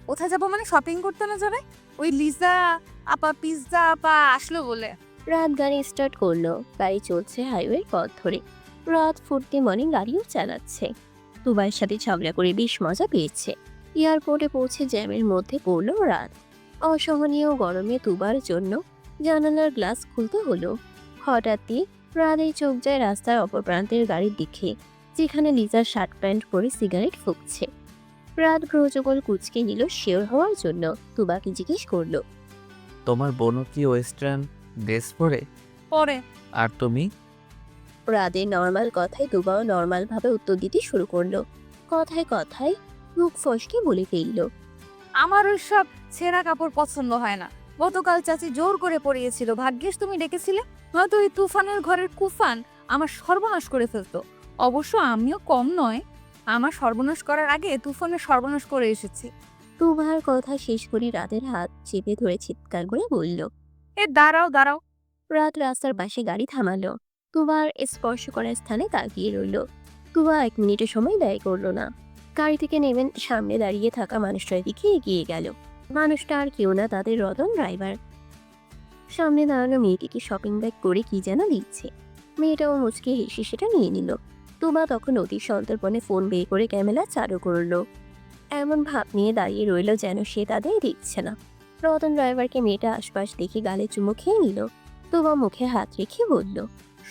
কোথায় যাবো মানে? শপিং করতে না যাবে? ওই লিজা আপা পিৎজা আপা আসলো বলে। রাত গাড়ি স্টার্ট করলো। গাড়ি চলছে হাইওয়ের পথ ধরে। রাত ফুর্তি মনে গাড়িও চালাচ্ছে। তুবার সাথে ঝগড়া করে বেশ মজা পেয়েছে। এয়ারপোর্টে পৌঁছে জ্যামের মধ্যে পড়লো রাত। অসহনীয় গরমে তুবার জন্য জানালার গ্লাস খুলতে হলো। হঠাৎই রাতের চোখ যায় রাস্তার অপর প্রান্তের গাড়ির দিকে, যেখানে লিজার শার্ট প্যান্ট পরে সিগারেট ফুঁকছে। রাত গ্রহযুগল কুচকে নিল শিওর হওয়ার জন্য। তুবাকে জিজ্ঞেস করলো। তোমার বোনও কি ওয়েস্টার্ন ড্রেস পরে? পরে। আর তুমি? রাদের নর্মাল কথায় তুবাও নর্মাল ভাবে উত্তর দিতে শুরু করলো। কথায় কথায় মুখ ফসকে বলে ফেলল। আমার ওইসব ছেঁড়া কাপড় পছন্দ হয় না। গতকাল চাচি জোর করে পরিয়েছিল, ভাগ্যিস তুমি ডেকেছিলে, নয়তো ওই তুফানের ঘরের কুফান আমার সর্বনাশ করে ফেলতো। অবশ্য আমিও কম নয়, আমার সর্বনাশ করার আগে তুফানের সর্বনাশ করে এসেছি। তুবার কথা শেষ করে রাতের হাত চেপে ধরে চিৎকার করে বলল। এ দাঁড়াও দাঁড়াও। রাত রাস্তার পাশে গাড়ি থামালো। তুবার স্পর্শ করার স্থানে তাকিয়ে রইল। তুবা 1 মিনিটের সময় ব্যয় করলো না। গাড়ি থেকে নেমে সামনে দাঁড়িয়ে থাকা মানুষটার দিকে এগিয়ে গেল। মানুষটা আর কেউ না, তাদের রতন ড্রাইভার। সামনে দাঁড়ানো মেয়েটিকে শপিং ব্যাগ করে কি যেন দিচ্ছে। মেয়েটাও মুচকে হেসে সেটা নিয়ে নিল। তুবা তখন অতি সন্তর্পণে ফোন বের করে ক্যামেরা চালু করলো। এমন ভাব নিয়ে দাঁড়িয়ে রইল যেন সে তাদের দেখছে না। রতন ড্রাইভারকে মেয়েটা আশপাশ দেখে গালে চুমু খেয়ে নিল। তুবা মুখে হাত রেখে বলল।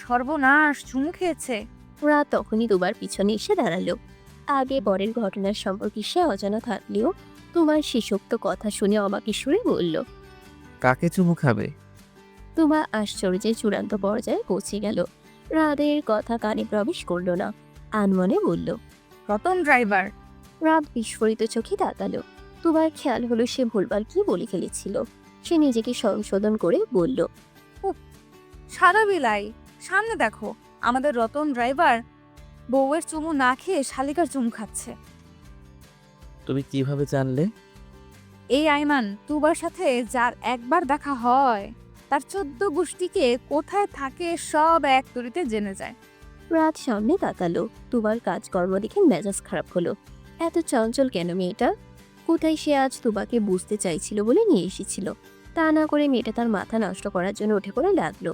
সর্বনাশ, চুমু খেয়েছে। রাত তখনই তুবার পিছনে এসে দাঁড়ালো। আগে পরের ঘটনার সম্পর্কে সে অজানা থাকলেও তোমার শেষোক্ত কথা শুনে অবাকের সুরে বলল। কাকে চুমু খাবে? তুবা আশ্চর্যের চূড়ান্ত পর্যায়ে পৌঁছে গেল। রাতের কথা কানে প্রবেশ করলো না। আনমনে বলল। রতন ড্রাইভার। রাত বিস্ফোরিত চোখে তাকালো। তুবার খেয়াল হলো সে ভুলভাল কি বলে ফেলেছিল। সে নিজেকে সংশোধন করে বলল। সাদা বিলাই, সামনে দেখো, আমাদের রতন ড্রাইভার বউয়ের চুমু না খেয়ে শালিকার চুমু খাচ্ছে। তুমি কিভাবে জানলে? এই আইমান তুবার সাথে যার একবার দেখা হয় তার 14 গোষ্ঠীকে কোথায় থাকে সব এক তরিতে জেনে যায়। রাত সামনে তাকালো। তুবার কাজকর্ম দেখে মেজাজ খারাপ হলো। এত চঞ্চল কেন মেয়েটা? কোথায় সে আজ তুবাকে বুঝতে চাইছিল বলে নিয়ে এসেছিল। তা না করে মেয়েটা তার মাথা নষ্ট করার জন্য উঠে পড়ে লাগলো।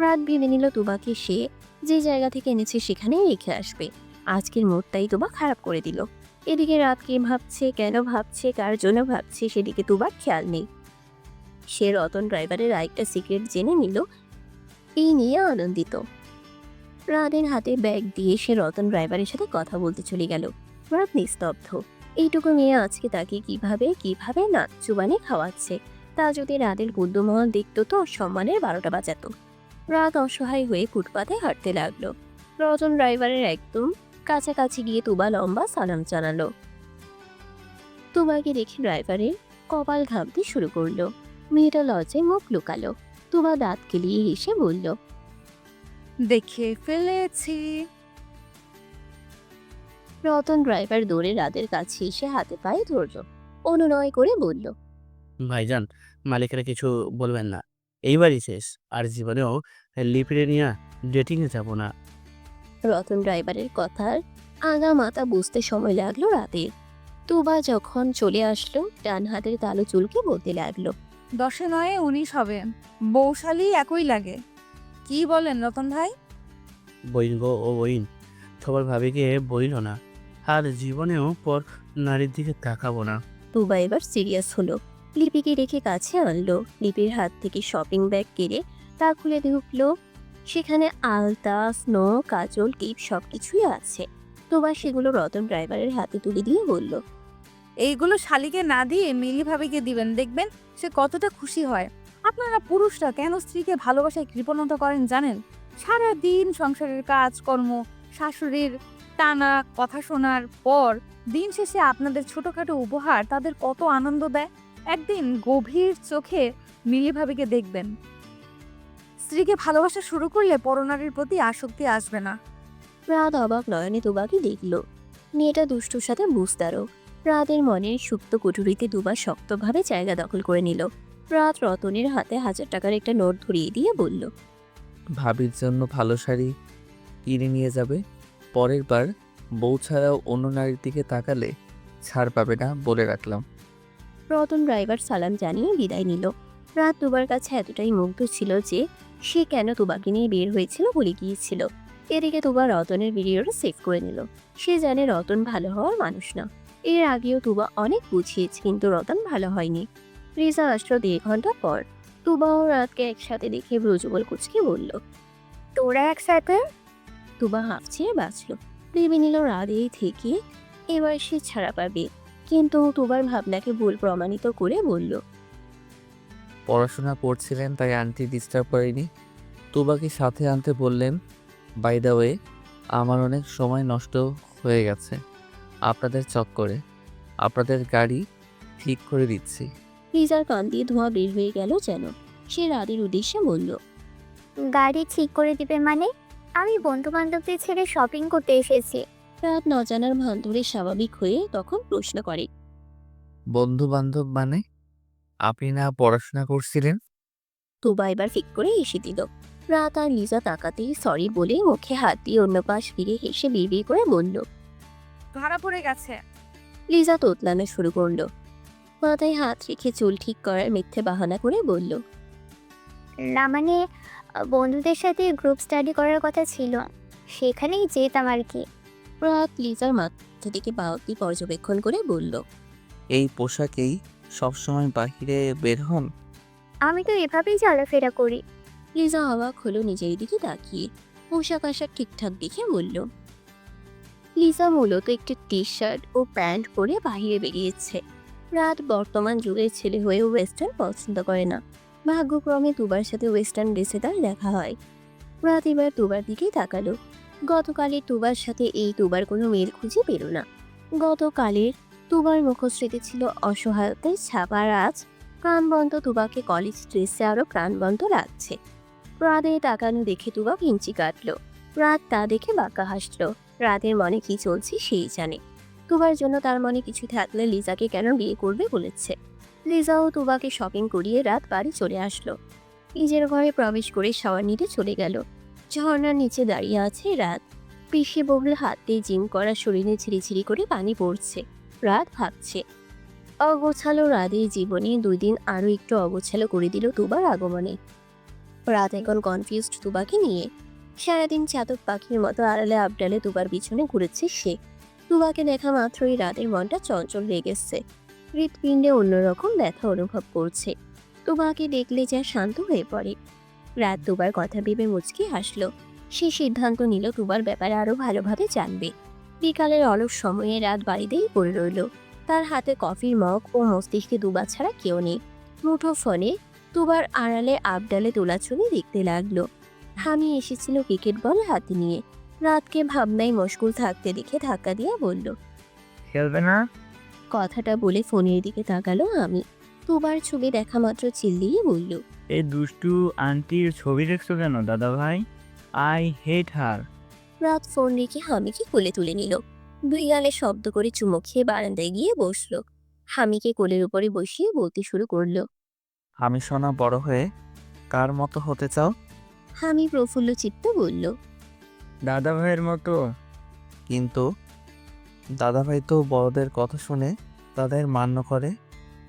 রাত ভেবে নিল তুবাকে সে যে জায়গা থেকে এনেছে সেখানেই রেখে আসবে। আজকের মুডটাই তুবা খারাপ করে দিল। এদিকে রাত কে ভাবছে, কেন ভাবছে, কার জন্য ভাবছে সেদিকে তুবার খেয়াল নেই। সে রতন ড্রাইভারের আরেকটা সিক্রেট জেনে নিল। এই নিয়ে আনন্দিত। রাতের হাতে ব্যাগ দিয়ে সে রতন ড্রাইভারের সাথে কথা বলতে চলে গেল। রাত নিস্তব্ধ। এইটুকু মেয়ে আজকে তাকে কিভাবে নাচ চুবানে খাওয়াচ্ছে তা যদি রাতের গুদ্দুমহল দেখত তো সম্মানের 12টা বাজাতো। রাত অসহায় হয়ে ফুটপাতে হাঁটতে লাগলো। রতন ড্রাইভারের একদম কাছাকাছি গিয়ে তুবা লম্বা সালাম জানালো। তুবাকে দেখে ড্রাইভারের কপাল ঘামতে শুরু করলো। মেয়েটা লজ্জায় মুখ লুকালো। তুবা দাঁত কেলিয়ে হেসে বলল। দেখে ফেলেছি। রতন ড্রাইভার দৌড়ে রাতের কাছে এসে হাতে পায়ে ধরল। অনুনয় করে বলল। ভাইজান, মালিকেরা কিছু বলবেন না। এইবারই শেষ। আর জীবনেও লিপিরে নিয়ে ডেটিংয়ে যাব না। রতন ড্রাইভারের কথার আগা মাথা বুঝতে সময় লাগলো রাতের। তুবা যখন চলে আসলো ডান হাতের তালু চুলকে বলতে লাগলো। 10 নয় 19 হবে, বৌশালী একই লাগে। কি বলেন রতন ভাই? বইন গো ও বইন, সবার ভাবিকে বইল না। আর জীবনেও পর নারীর দিকে তাকাবো না। তুবা এবার সিরিয়াস হলো। লিপিকে রেখে কাছে আনলো। লিপির হাত থেকে শপিং ব্যাগ কেড়ে তা খুলে ঢুকলো। সেখানে আলতা, স্নো, কাজল, টিপ সবকিছুই আছে। তুবা সেগুলো রতন ড্রাইভারের হাতে তুলে দিয়ে বলল। এইগুলো শালিকে না দিয়ে মিলি ভাবিকে দিবেন, দেখবেন সে কতটা খুশি হয়। আপনারা পুরুষরা কেন স্ত্রীকে ভালোবাসায় কৃপণতা করেন জানেন? সারা দিন সংসারের কাজকর্ম, শাশুড়ির টানা কথা শোনার পর দিন শেষে আপনাদের ছোটখাটো উপহার তাদের কত আনন্দ দেয়। একদিন গভীর চোখে মিলি ভাবিকে দেখবেন। স্ত্রীকে ভালোবাসা শুরু করলে পরনারীর প্রতি আসক্তি আসবে না। রাত অবাক নয়নে তুবাকে দেখল। মেয়েটা দুষ্টুর সাথে বুঝতারও। রাতের মনের সুপ্ত কুঠুরিতে দুবা শক্তভাবে জায়গা দখল করে নিল। রাত রতনের হাতে 1000 টাকার একটা নোট ধরিয়ে দিয়ে বলল। ভাবির জন্য ভালো শাড়ি কিনে নিয়ে যাবে। পরের বার বউ ছাড়াও অন্য নারীর দিকে তাকালে ছাড় পাবে না, বলে রাখলাম। রতন ড্রাইভার সালাম জানিয়ে বিদায় নিল। রাত তুবার কাছে এতটাই মুগ্ধ ছিল যে সে কেন তুবাকে নিয়ে বের হয়েছিল বলে গিয়েছিল। এদিকে তুবা রতনের ভিডিওটা সেভ করে নিল। সে জানে রতন ভালো হওয়ার মানুষ না। এর আগেও তুবা অনেক বুঝিয়েছে কিন্তু রতন ভালো হয়নি। রিজা আসলো 1.5 ঘন্টা পর। তুবা ও রাতকে একসাথে দেখে ব্রজবল কুচকে বলল। তোরা একসাথে? তুবা হাঁফ ছেড়ে বাঁচল। ভেবে নিল রাত এই থেকে এবার সে ছাড়া পাবে। কিন্তু তুবার ভাবনাকে ভুল প্রমাণিত করে বলল। পড়াশোনা করছিলেন তাই আন্টি ডিস্টার্ব করেনি। তুবাকে সাথে আনতে বললেন। বাই দ্য ওয়ে, আমার অনেক সময় নষ্ট হয়ে গেছে আপনাদের চক্করে। আপনাদের গাড়ি ঠিক করে দিচ্ছি। রিজার কান দিয়ে ধোঁয়া বের হয়ে গেল যেন। সে রাতের উদ্দেশ্যে বলল। গাড়ি ঠিক করে দিবে মানে? আমি বন্ধু বান্ধবদের ছেড়ে শপিং করতে এসেছি। রাত নজানার ভান ধরে স্বাভাবিক হয়ে তখন প্রশ্ন করে। বন্ধু বান্ধব মানে? আপনি না পড়াশোনা করছিলেন? তুবা এবার ফিক করে হেসে দিল। রাত আর লিজা তাকাতেই সরি বলে মুখে হাত দিয়ে অন্য পাশ ফিরে হেসে বিড়বিড় করে বলল। ধরা পড়ে গেছে। লিজা তোতলানো শুরু করলো। মাথায় হাত রেখে চুল ঠিক করার মিথ্যে বাহানা করে বলল। না মানে বন্ধুদের সাথে গ্রুপ স্টাডি করার কথা ছিল, সেখানেই যেতাম আর কি। রাত লিজার মাথা থেকে পা অব্দি পর্যবেক্ষণ করে বলল, এই পোশাকেই সবসময় বাহিরে বের হন? আমি তো এভাবেই চলাফেরা করি। লিজা অবাক হলো নিজের দিকে তাকিয়ে। পোশাক আশাক ঠিকঠাক দেখে বলল। লিজা মূলত একটি টি শার্ট ও প্যান্ট পরে বাইরে বেরিয়েছে। রাত বর্তমান যুগের ছেলে হয়ে ওয়েস্টার্ন পছন্দ করে না। ভাগ্যক্রমে তুবার সাথে ওয়েস্টার্ন ড্রেসে তার দেখা হয়। রাত এবার তুবার দিকেই তাকালো। গতকালের তুবার সাথে এই তুবার কোনো মেল খুঁজে পেল না। গতকালের তুবার মুখশ্রীতে ছিল অসহায়তার ছাপ, আর আজ প্রাণবন্ত তুবাকে কলেজ ড্রেসে আরো প্রাণবন্ত লাগছে। রাতে তাকানো দেখে তুবা ভিঞ্চি কাটলো। রাত তা দেখে বাঁকা হাসলো। রাতের মনে কি চলছে সেই জানে। তুবার জন্য তার মনে কিছু থাকলে লিজাকে কেন বিয়ে করবে বলেছে। লিজাও তুবাকে শপিং করিয়ে রাত বাড়ি চলে আসলো। নিজের ঘরে প্রবেশ করে শাওয়ার নিতে চলে গেল। ঝর্ণার নিচে দাঁড়িয়ে আছে রাত। পিষে বহুল হাতে জিম করা শরীরে ঝিরিঝিরি করে পানি পড়ছে। রাত ভাবছে, অগোছালো রাতের জীবনে 2 দিন আরো একটু অগোছালো করে দিল তুবার আগমনে। রাত এখন কনফিউজড তুবাকে নিয়ে। সারাদিন চাতক পাখির মতো আড়ালে আবডালে তুবার পিছনে ঘুরেছে সে। তুবাকে দেখা মাত্রই রাতের মনটা চঞ্চল হয়ে গেছে। হৃৎপিণ্ডে অন্যরকম ব্যথা অনুভব করছে। তুবাকে দেখলে যা শান্ত হয়ে পড়ে। রাত তুবার কথা ভেবে মুচকি হাসলো। সে সিদ্ধান্ত নিল তুবার ব্যাপারে আরো ভালোভাবে জানবে। বিকালের অলস সময়ে রাত বাড়িতেই পড়ে রইল। তার হাতে কফির মগ ও মস্তিষ্কে দুবার ছাড়া কেউ নেই। মুঠো ফোনে তুবার আড়ালে আবডালে তোলাচুলি দেখতে লাগলো। হামি এসেছিল ক্রিকেট বল হাতে নিয়ে। রাতকে ভাবনায় মশগুল থাকতে দেখে ধাক্কা দিয়ে বলল, খেলবে না? কথাটা বলে ফোনের দিকে তাকালো আমি। তুবার ছবি দেখা মাত্র চিল্লিয়ে বলল, এই দুষ্টু আন্টির ছবি দেখছো কেন দাদা ভাই? আই হেট হার। রাত ফোন রেখে হামিকে কোলে তুলে নিল। 2 গালে শব্দ করে চুমো খেয়ে বারান্দায় গিয়ে বসলো। হামিকে কোলের উপরে বসিয়ে বলতে শুরু করলো। আমি সোনা বড় হয়ে কার মতো হতে চাও? হামি প্রফুল্ল চিত্তে বলল, দাদা ভাইয়ের মতো। কিন্তু দাদাভাই তো বড়দের কথা শুনে তাদের মান্য করে,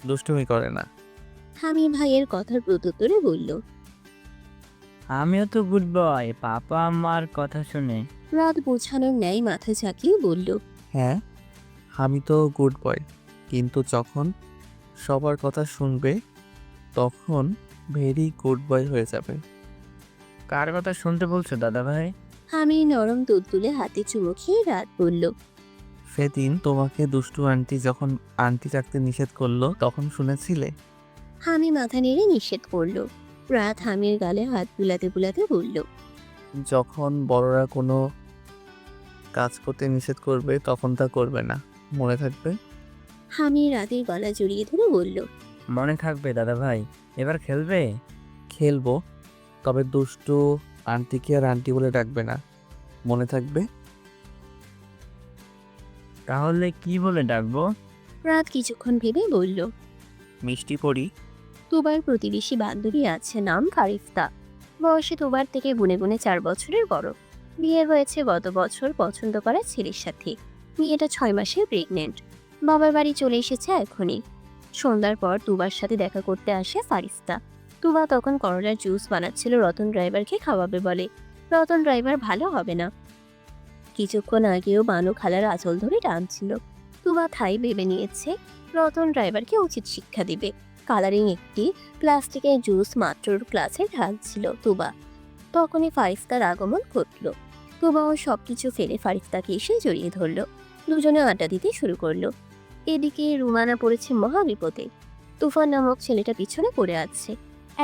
দুষ্টুমি করে না। হামি ভাইয়ের কথার প্রত্যুত্তরে বলল। আমিও তো গুড বয়, পাপা আমার কথা শুনে। রাত বোঝানোর ন্যায় মাথা ঝাঁকিয়ে বলল, হ্যাঁ, আমি তো গুড বয়, কিন্তু যখন সবার কথা শুনবে তখন ভেরি গুড বয় হয়ে যাবে। কার কথা শুনতে বলছো দাদা ভাই? হামি নরম দুধ তুলে হাতে চুমো খেয়ে রাত বলল। সেদিন তোমাকে দুষ্টু আন্টি যখন আন্টি ডাকতে নিষেধ করলো তখন শুনেছিলে? হামি মাথা নেড়ে নিষেধ করলো। রাত হামির গালে হাত বুলাতে বুলাতে বলল, যখন বড়রা কোনো কাজ করতে নিষেধ করবে তখন তা করবে না, মনে থাকবে। হামি রাতের গলা জড়িয়ে ধরে বলল, মনে থাকবে দাদা ভাই। এবার খেলবে? খেলবো, তবে দুষ্টু আন্টিকে আর আন্টি বলে ডাকবে না, মনে থাকবে। তাহলে কি বলে ডাকবো? রাত কিছুক্ষণ ভেবে বলল, মিষ্টি পড়ি। তুবার প্রতিবেশী বান্ধবী আছে, নাম ফারিফতা। বয়সে তুবার থেকে গুনে গুনে 4 বছরের বড়। বিয়ে হয়েছে গত বছর পছন্দ করা ছেলের সাথে। মেয়েটা 6 মাসের প্রেগনেন্ট। বাবার বাড়ি চলে এসেছে এখনই। সন্ধ্যার পর তুবার সাথে দেখা করতে আসে ফারিফতা। তুবা তখন করলার জুস বানাচ্ছিল, রতন ড্রাইভারকে খাওয়াবে বলে। রতন ড্রাইভার ভালো হবে না। কিছুক্ষণ আগেও বানু খালার আঁচল ধরে টানছিল। তুবা থাই ভেবে নিয়েছে রতন ড্রাইভারকে উচিত শিক্ষা দিবে। কালারিং একটি প্লাস্টিকের জুস মাত্র গ্লাসে ঢালছিল তুবা। তখনই ফারিফতার আগমন ঘটল। তুবাও সবকিছু ফেলে ফারিফতাকে এসে জড়িয়ে ধরল। দুজনে আড্ডা দিতে শুরু করলো। এদিকে রুমানা পড়েছে মহা বিপদে। তুফান নামক ছেলেটা পিছনে পড়ে আছে।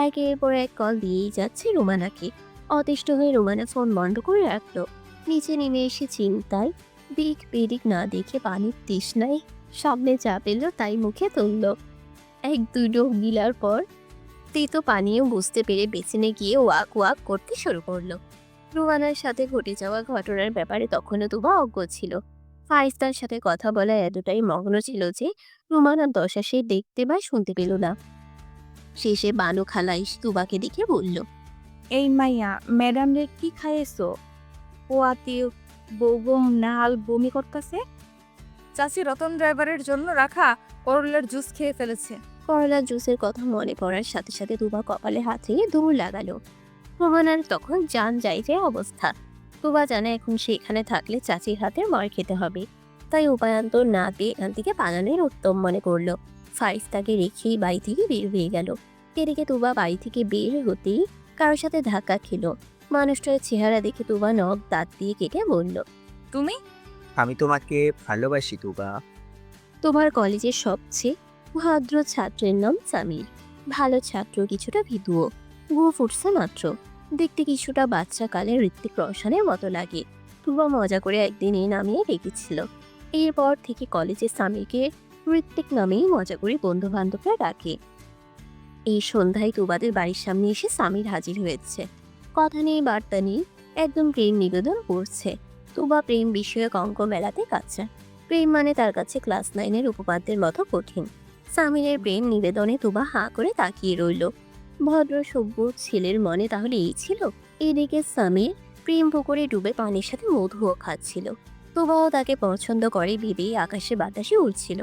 একের পর এক কল দিয়েই যাচ্ছে রুমানাকে। অতিষ্ঠ হয়ে রুমানা ফোন বন্ধ করে রাখলো। নিচে নেমে এসে চিন্তায় দিক বেদিক না দেখে পানির তৃষ্ণায় সামনে চা পেল তাই মুখে তুলল। 1-2 ডোক গিলার পর তেতো পানীয় বুঝতে পেরে বেসিনে গিয়ে ওয়াক ওয়াক করতে শুরু করলো। রুমানার সাথে ঘটে যাওয়া ঘটনার ব্যাপারে তখনও তুবা অজ্ঞ ছিল। ফারিস্তার সাথে কথা বলা এতটাই মগ্ন ছিল যে রুমানার দশা সে দেখতে বা শুনতে পেল না। শেষে বানু খালা এসে তুবাকে দেখে বলল, এই মাইয়া ম্যাডাম রে কি খাইয়েছো? পোয়াতি বৌগম নাল বমি করতেছে। চাচি রতন ড্রাইভারের জন্য রাখা করলার জুস খেয়ে ফেলেছে। করলার জুসের কথা মনে পড়ার সাথে সাথে তুবা কপালে হাত রেখে দৌড় লাগালো। রোহানার তখন জান যায় যে অবস্থা। তুবা জানে এখন সে এখানে থাকলে চাচির হাতের মার খেতে হবে, তাই উপায়ান্তর না পেয়ে এখান থেকে পালানোর উত্তম মনে করলো। ফাইজ তাকে রেখেই বাড়ি থেকে বের হয়ে গেল। এদিকে তুবা বাড়ি থেকে বের হতেই কারোর সাথে ধাক্কা খেলো। মানুষটার চেহারা দেখে তুবা নখ দাঁত দিয়ে কেটে বলল, তুমি? আমি তোমাকে ভালোবাসি তুবা। তোমার কলেজের সবচেয়ে ভদ্র ছাত্রের নাম সামির। ভালো ছাত্র, কিছুটা ভিতুও, গুঁ ফুটছে মাত্র। দেখতে কিছুটা বাচ্চা কালে ঋত্বিক রোশনের মতো লাগে। তুবা মজা করে একদিন এই নামিয়ে রেখেছিল। এরপর থেকে কলেজে সামিরকে ঋত্বিক নামেই মজা করে বন্ধু বান্ধবরা ডাকে। এই সন্ধ্যায় তুবাদের বাড়ির সামনে এসে সামির হাজির হয়েছে। কথা নেই বার্তা নেই, একদম প্রেম নিবেদন করছে। তুবা প্রেম বিষয়ক অঙ্ক মেলাতে কাছে। প্রেম মানে তার কাছে ক্লাস 9-এর উপপাদ্যের মতো কঠিন। সামিরের প্রেম নিবেদনে তুবা হাঁ করে তাকিয়ে রইল। ভদ্র সভ্য ছেলের মনে তাহলে এই ছিল? এদিকে সামির প্রেম পুকুরে ডুবে পানির সাথে মধুও খাচ্ছিল। তুবাও তাকে পছন্দ করে ভেবেই আকাশে বাতাসে উড়ছিল।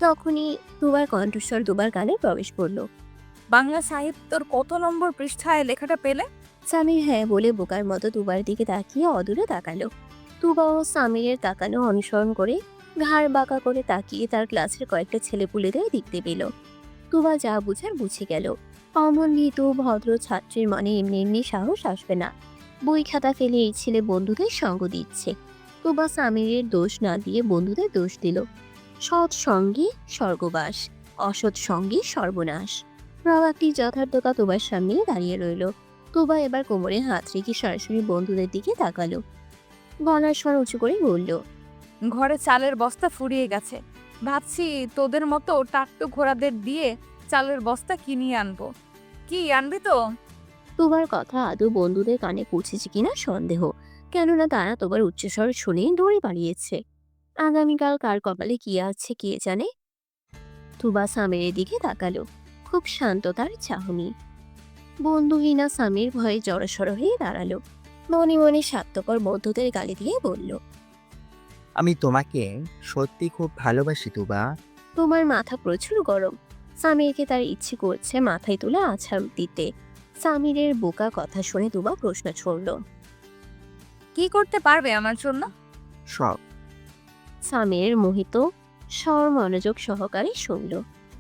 তখনই তুবার কণ্ঠস্বর দুবার কানে প্রবেশ করলো। বাংলা সাহিত্যর কত নম্বর পৃষ্ঠায় লেখাটা পেলে? সামির হ্যাঁ বলে বোকার মতো তুবার দিকে তাকিয়ে অদূরে তাকালো। তুবাও সামিরের তাকানো অনুসরণ করে ঘাড় বাঁকা করে তাকিয়ে তার ক্লাসের কয়েকটা ছেলেপুলেদের দেখতে পেল। তুবা যা বুঝার বুঝে গেল। অমন ভীতু ভদ্র ছাত্রীর মনে এমনি এমনি সাহস আসবে না। বই খাতা ফেলে এই ছেলে বন্ধুদের সঙ্গ দিচ্ছে। তুবা সামিরের দোষ না দিয়ে বন্ধুদের দোষ দিল। সৎ সঙ্গে স্বর্গবাস, অসৎ সঙ্গে সর্বনাশ। প্রভাতটি যথার্থতা তুবার সামনেই দাঁড়িয়ে রইল। তুবা এবার কোমরে হাত রেখে সরাসরি বন্ধুদের দিকে তাকালো। গলার স্বর উঁচু করে বলল, ঘরে চালের বস্তা ফুরিয়ে গেছে, ভাবছি তোদের মতো টাট্টু ঘোড়াদের দিয়ে চালের বস্তা কিনিয়ে আনবো। কি আনবি তো? তুবার কথা আদৌ বন্ধুদের কানে পৌঁছেছে কিনা সন্দেহ, কেননা তারা তোবার উচ্চস্বর শুনে দৌড়ে পালিয়েছে। আগামীকাল কার কপালে কি আছে কে জানে। তুবা সামিরের দিকে তাকালো। খুব শান্ত তার চাহনি। বন্ধুহীনা সামির ভয়ে জড়সড় হয়ে দাঁড়ালো। মনে মনে স্বার্থপর বন্ধুদের গালি দিয়ে বলল, আমি তোমাকে সত্যি খুব ভালোবাসি তুবা। তোমার মাথা প্রচুর গরম। সামিরকে তার ইচ্ছে করছে মাথায় তুলে আছাড় দিতে। সামিরের বোকা কথা শুনে তুবা প্রশ্ন ছড়ল, কি করতে পারবে আমার জন্য? সব। সামির মোহিত স্বর মনোযোগ সহকারে শুনল।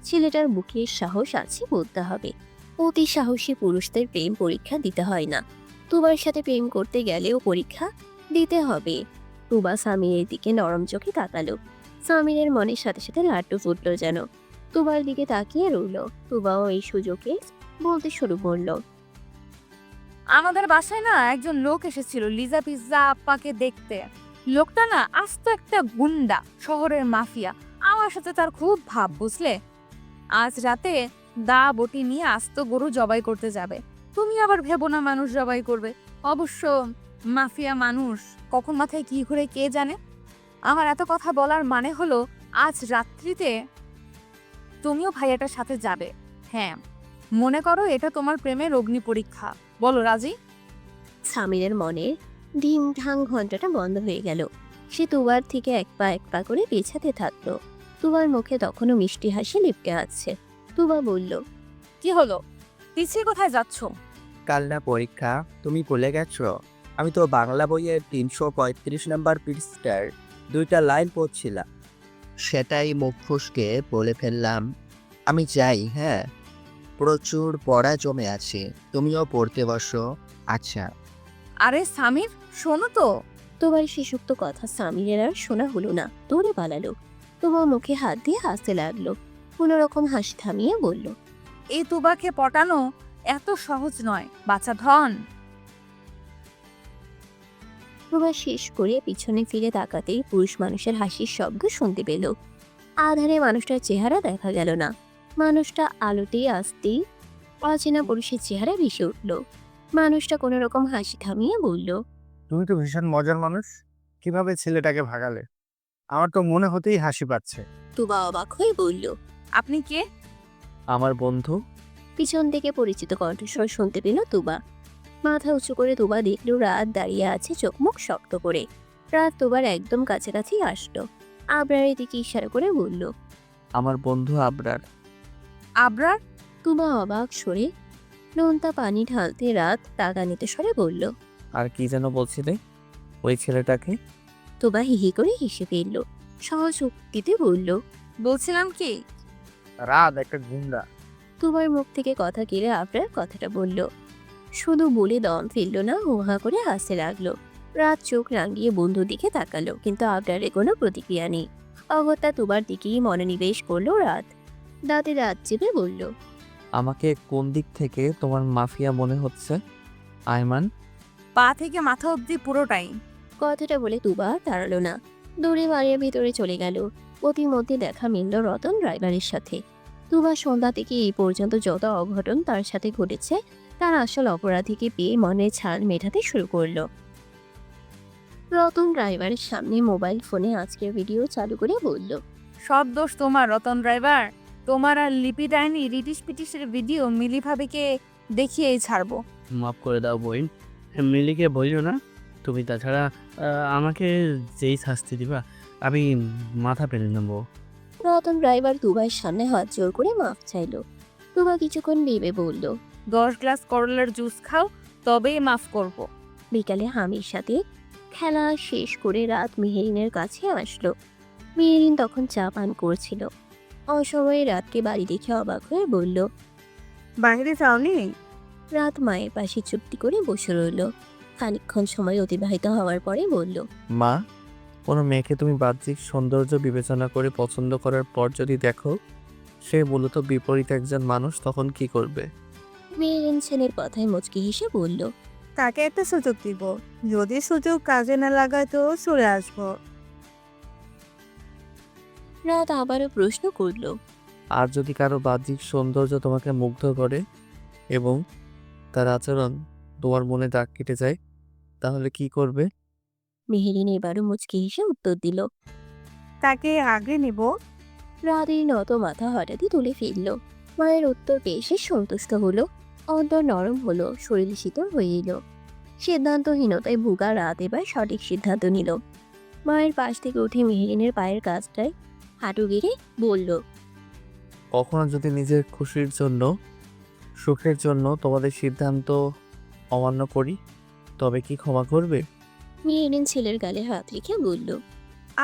ছেলেটার বুকে সাহস আছে বলতে হবে। অতি সাহসী পুরুষদের প্রেম পরীক্ষা দিতে হয় না। তুবার সাথে প্রেম করতে গেলেও পরীক্ষা দিতে হবে। তুবা সামিরের দিকে নরম চোখে তাকালো। সামিরের মনের সাথে সাথে লাড্ডু ফুটলো যেন। তুবার দিকে তাকিয়ে রইল। তুবাও এই সুযোগে বলতে শুরু করলো, আমাদের বাসায় না একজন লোক এসেছিল লিজা পিৎজা আপ্পাকে দেখতে। লোকটা না আস্ত একটা গুন্ডা, শহরের মাফিয়া। আমার সাথে তার খুব ভাব, বুঝলে? আজ রাতে দা বটি নিয়ে আস্ত গরু জবাই করতে যাবে। তুমি আবার ভেবো না মানুষ জবাই করবে। অবশ্য মাফিয়া মানুষ, কখন মাথায় কি ঘুরে কে জানে। আমার এত কথা বলার মানে হলো আজ রাত্রিতে তুমিও ভাইয়াটার সাথে যাবে। হ্যাঁ, মনে করো এটা তোমার প্রেমের অগ্নি পরীক্ষা। বলো রাজি? সামিরের মনে ঢিম ঢাং ঘন্টাটা বন্ধ হয়ে গেল। সে তুবার থেকে এক পা করে পেছাতে থাকলো। তুবার মুখে তখনও মিষ্টি হাসি লিপকে আছে। তুবা বলল, কি হলো? পিছিয়ে কোথায় যাচ্ছ? কাল না পরীক্ষা, তুমি ভুলে গেছো? আমি তো বাংলা বইয়ের 335 নম্বর পৃষ্ঠার 2টা লাইন পড়ছিলাম, সেটাই মুখ ফুসকে বলে ফেললাম। আমি যাই। হ্যাঁ, প্রচুর পড়া জমে আছে, তুমিও পড়তে বসো। আচ্ছা। আরে সামির, শোনো তো। তুবার শিশুক্ত কথা সামিরের আর শোনা হলো না। দৌড়ে পালালো। তুবা মুখে হাত দিয়ে হাসতে লাগলো। কোনো রকম হাসি থামিয়ে বলল, এই তুবাকে পটানো এত সহজ নয়, বাচ্চা ধন। তুবা শেষ করে পিছনে ফিরে তাকাতেই পুরুষ মানুষের হাসির শব্দ শুনতে পেল। আধারে মানুষটার চেহারা দেখা গেল না। মানুষটা আলোতেই আসতেই অচেনা পুরুষের চেহারা ভেসে উঠল। মানুষটা কোনো রকম হাসি থামিয়ে বলল, তুমি তো ভীষণ মজার মানুষ। কিভাবে ছেলেটাকে ভাগালে? আমার তো মনে হতেই হাসি পাচ্ছে। তুবা অবাক হয়ে বলল, আপনি কে? আমার বন্ধু। পিছন থেকে পরিচিত কণ্ঠস্বর শুনতে পেল তুবা। মাথা উঁচু করে তুবা দেখল রাত দাঁড়িয়ে আছে চোখ মুখ শক্ত করে। রাত তুবার একদম কাছাকাছি আসলো। আবরারের দিকে ইশারা করে বলল, আমার বন্ধু আবরার। আবরার? তুবা অবাক সরে নোনতা পানি ঢালতে রাত রাগান্বিত স্বরে বলল। আর কি যেন বলছিলে ওই ছেলেটাকে? তুবা হিহি করে হেসে ফেলল। সহজ উক্তিতে বলল। বলছিলাম কি, রাত একটা গুন্ডা। তুবার মুখ থেকে কথা কেড়ে আবরার কথাটা বলল। শুধু বলে দম ফেলল না, হুহা করে হাসতে লাগলো। রাত চোখ রাঙিয়ে বন্ধুর দিকে তাকালো, কিন্তু আবরারের কোনো প্রতিক্রিয়া নেই। অগত্যা তুবার দিকেই মনোনিবেশ করলো রাত। দাঁতে দাঁত চেপে বলল। আমাকে কোন দিক থেকে তোমার মাফিয়া মনে হচ্ছে আয়মান? পা থেকে মাথা অবধি পুরোটাই। কথাটা বলে তুবা আর দাঁড়ালো না, দৌড়ে বাড়ির ভিতরে চলে গেল। মধ্যে দেখা মিলল রতন ড্রাইভারের সাথে। তুবা সন্ধ্যা থেকে এই পর্যন্ত যত অঘটন তার সাথে ঘটেছে তার আসল অপরাধীকে পেয়ে মনে ছাড় মেটাতে শুরু করলো। রতন ড্রাইভারের সামনে মোবাইল ফোনে আজকের ভিডিও চালু করে বলল। সব দোষ তোমার রতন ড্রাইভার। তোমার আর লিপি ডাইনি রিটিশ পিটিশের ভিডিও মিলি ভাবিকে দেখিয়েই ছাড়বো। মাফ করে দাও বোন, মিলিকে বলিও না তুমি। তাছাড়া আমাকে যেই শাস্তি দিবা আমি মাথা পেরে নেবো। রতন ড্রাইভার তুবার সামনে হাত জোর করে মাফ চাইলো। তুবা কিছুক্ষণ ভেবে বলল। 10 গ্লাস করলার জুস খাও, তবেই মাফ করব। বিকালে হামির সাথে খেলা শেষ করে রাত মেহেরিনের কাছে আসলো। মেহেরিন তখন চা পান করছিল। অসময়ে রাতকে বাড়ি দেখে অবাক হয়ে বলল। বাইরে যাওনি? রাত মায়ের পাশে চুপটি করে বসে রইল। খানিকক্ষণ সময় অতিবাহিত হওয়ার পরে বলল। মা, কোনো মেয়েকে তুমি বাহ্যিক সৌন্দর্য বিবেচনা করে পছন্দ করার পর যদি দেখো সে মূলত বিপরীত একজন মানুষ, তখন কি করবে? মেহেরিন ছেলের কথায় মুচকি হেসে বলল। তাকে একটা সুযোগ দিব, যদি সুযোগ কাজে না লাগায় তো চলে আসবো। রাত আবারও প্রশ্ন করল। আর যদি কারো বাহ্যিক সৌন্দর্য তোমাকে মুগ্ধ করে এবং তার আচরণ তোমার মনে দাগ কেটে যায়, তাহলে কি করবে? মেহেরিন এবারও মুচকি হেসে উত্তর দিল। তাকে আগে নিব। রাতের নত মাথা হঠাৎই তুলে ফেলল। মায়ের উত্তর পেয়ে সে সন্তুষ্ট হলো। অন্তর নরম হলো, শরীর শীতল হয়ে এলো। সিদ্ধান্তহীনতায় ভুগা রাত এবার সঠিক সিদ্ধান্ত নিল। মায়ের পাশ থেকে উঠে মেহেরিনের পায়ের কাছটায় হাঁটু গেড়ে বলল। কখনো যদি নিজের খুশির জন্য, সুখের জন্য তোমাদের সিদ্ধান্ত অমান্য করি, তবে কি ক্ষমা করবে? মেহেরিন ছেলের গালে হাত রেখে বলল।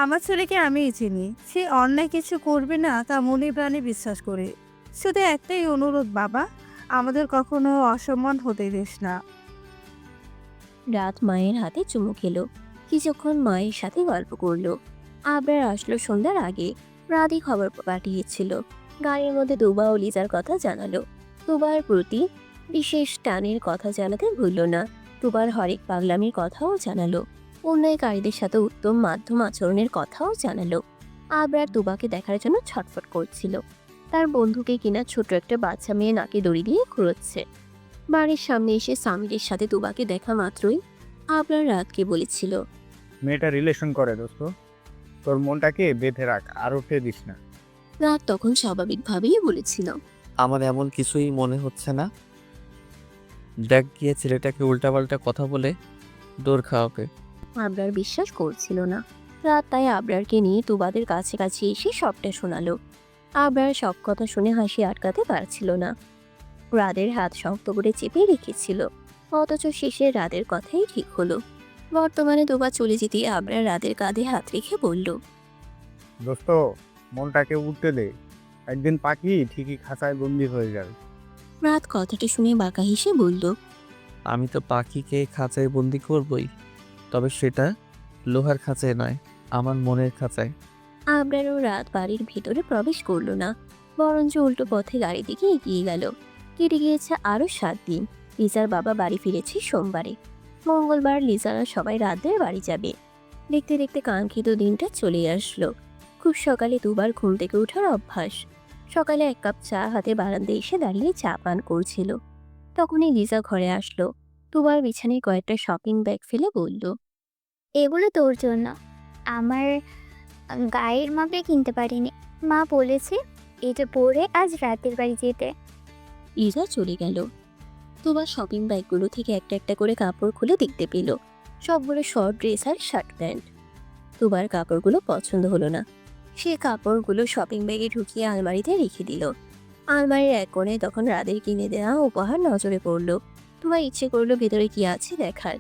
আমার ছেলেকে আমিই চিনি, সে অন্যায় কিছু করবে না তা মনে প্রাণে বিশ্বাস করে। শুধু একটাই অনুরোধ বাবা, আমাদের কখনো অসম্মান হতে দিস না। রাত মায়ের হাতে চুমু খেলো। কিছুক্ষণ মায়ের সাথে গল্প করলো। আবরার আসলো সন্ধ্যার আগে। রাতই খবর পাঠিয়েছিল। গাড়ির মধ্যে তুবা ও লিজার কথা জানালো। তুবার প্রতি বিশেষ টানের কথা জানাতে ভুলল না। তুবার হরেক পাগলামির কথাও জানালো। অন্যায়কারীদের সাথে উত্তম মাধ্যম আচরণের কথাও জানালো। আবরার তুবাকে দেখার জন্য ছটফট করছিল। তার বন্ধুকে কিনা ছোট একটা বাচ্চা মেয়ে নাকে দড়ি দিয়ে ঘুরোচ্ছে। বাড়ির সামনে এসে সামিরের সাথে তুবাকে দেখা মাত্রই আবরার রাতকে বলেছিল। মেয়েটা রিলেশন করে দোস্ত, তোর মনটাকে বেঁধে রাখ, আর উঠে দিস না। রাত তখন স্বাভাবিকভাবেই বলেছিল। আমার এমন কিছুই মনে হচ্ছে না। দেখ গিয়ে ছেলেটাকে উল্টাপাল্টা কথা বলে দৌড় খাওয়াবে। আবরার বিশ্বাস করছিল না। রাত তাই আবরারকে নিয়ে তুবাদের কাছে কাছে এসে সবটা শোনালো। আবরার সব কথা শুনে হাসি আটকাতে পারছিল না। রাদের হাত শক্ত করে চেপে রেখেছিল। অথচ শেষে রাদের কথাই ঠিক হলো। বর্তমানে তুবা চলে যেতে আবরার রাদের কাঁধে হাত রেখে বলল। দোস্ত, মনটাকে উঠতে দে, একদিন পাখি ঠিকই খাঁচায় বন্দি হয়ে যাবে। রাত কথাটা শুনে বাঁকা হেসে বলল। আমি তো পাখিকে খাঁচায় বন্দি করবই, তবে সেটা লোহার খাঁচায় নয়, আমার মনের খাঁচায়। আবরার ও রাত বাড়ির ভিতরে প্রবেশ করলো না, বরঞ্চ উল্টো পথে গাড়ি দিকে এগিয়ে গেল। কেটে গিয়েছে আরো 7 দিন। লিজার বাবা বাড়ি ফিরেছে সোমবারে। মঙ্গলবার লিজারা সবাই রাতদের বাড়ি যাবে। দেখতে দেখতে কাঙ্ক্ষিত দিনটা চলে আসলো। খুব সকালে দুবার ঘুম থেকে ওঠার অভ্যাস। সকালে 1 কাপ চা হাতে বারান্দায় এসে দাঁড়িয়ে চা পান করছিল। তখনই লিজা ঘরে আসলো। দুবার বিছানায় কয়েকটা শপিং ব্যাগ ফেলে বলল। এগুলো তোর জন্য। আমার গায়ের মাপে কিনতে পারিনি, মা বলেছে এটা পরে আজ রাতের বাড়ি যেতে। লিজা চলে গেল। তুবা শপিং ব্যাগগুলো থেকে একটা একটা করে কাপড় খুলে দেখতে পেল। সবগুলো শর্ট ড্রেস আর শার্ট প্যান্ট। তুবার কাপড়গুলো পছন্দ হলো না। সে কাপড়গুলো শপিং ব্যাগে ঢুকিয়ে আলমারিতে রেখে দিল। আলমারির এক কোণে তখন রাদের কিনে দেওয়া উপহার নজরে পড়লো। তুবা ইচ্ছে করলো ভেতরে কি আছে দেখার।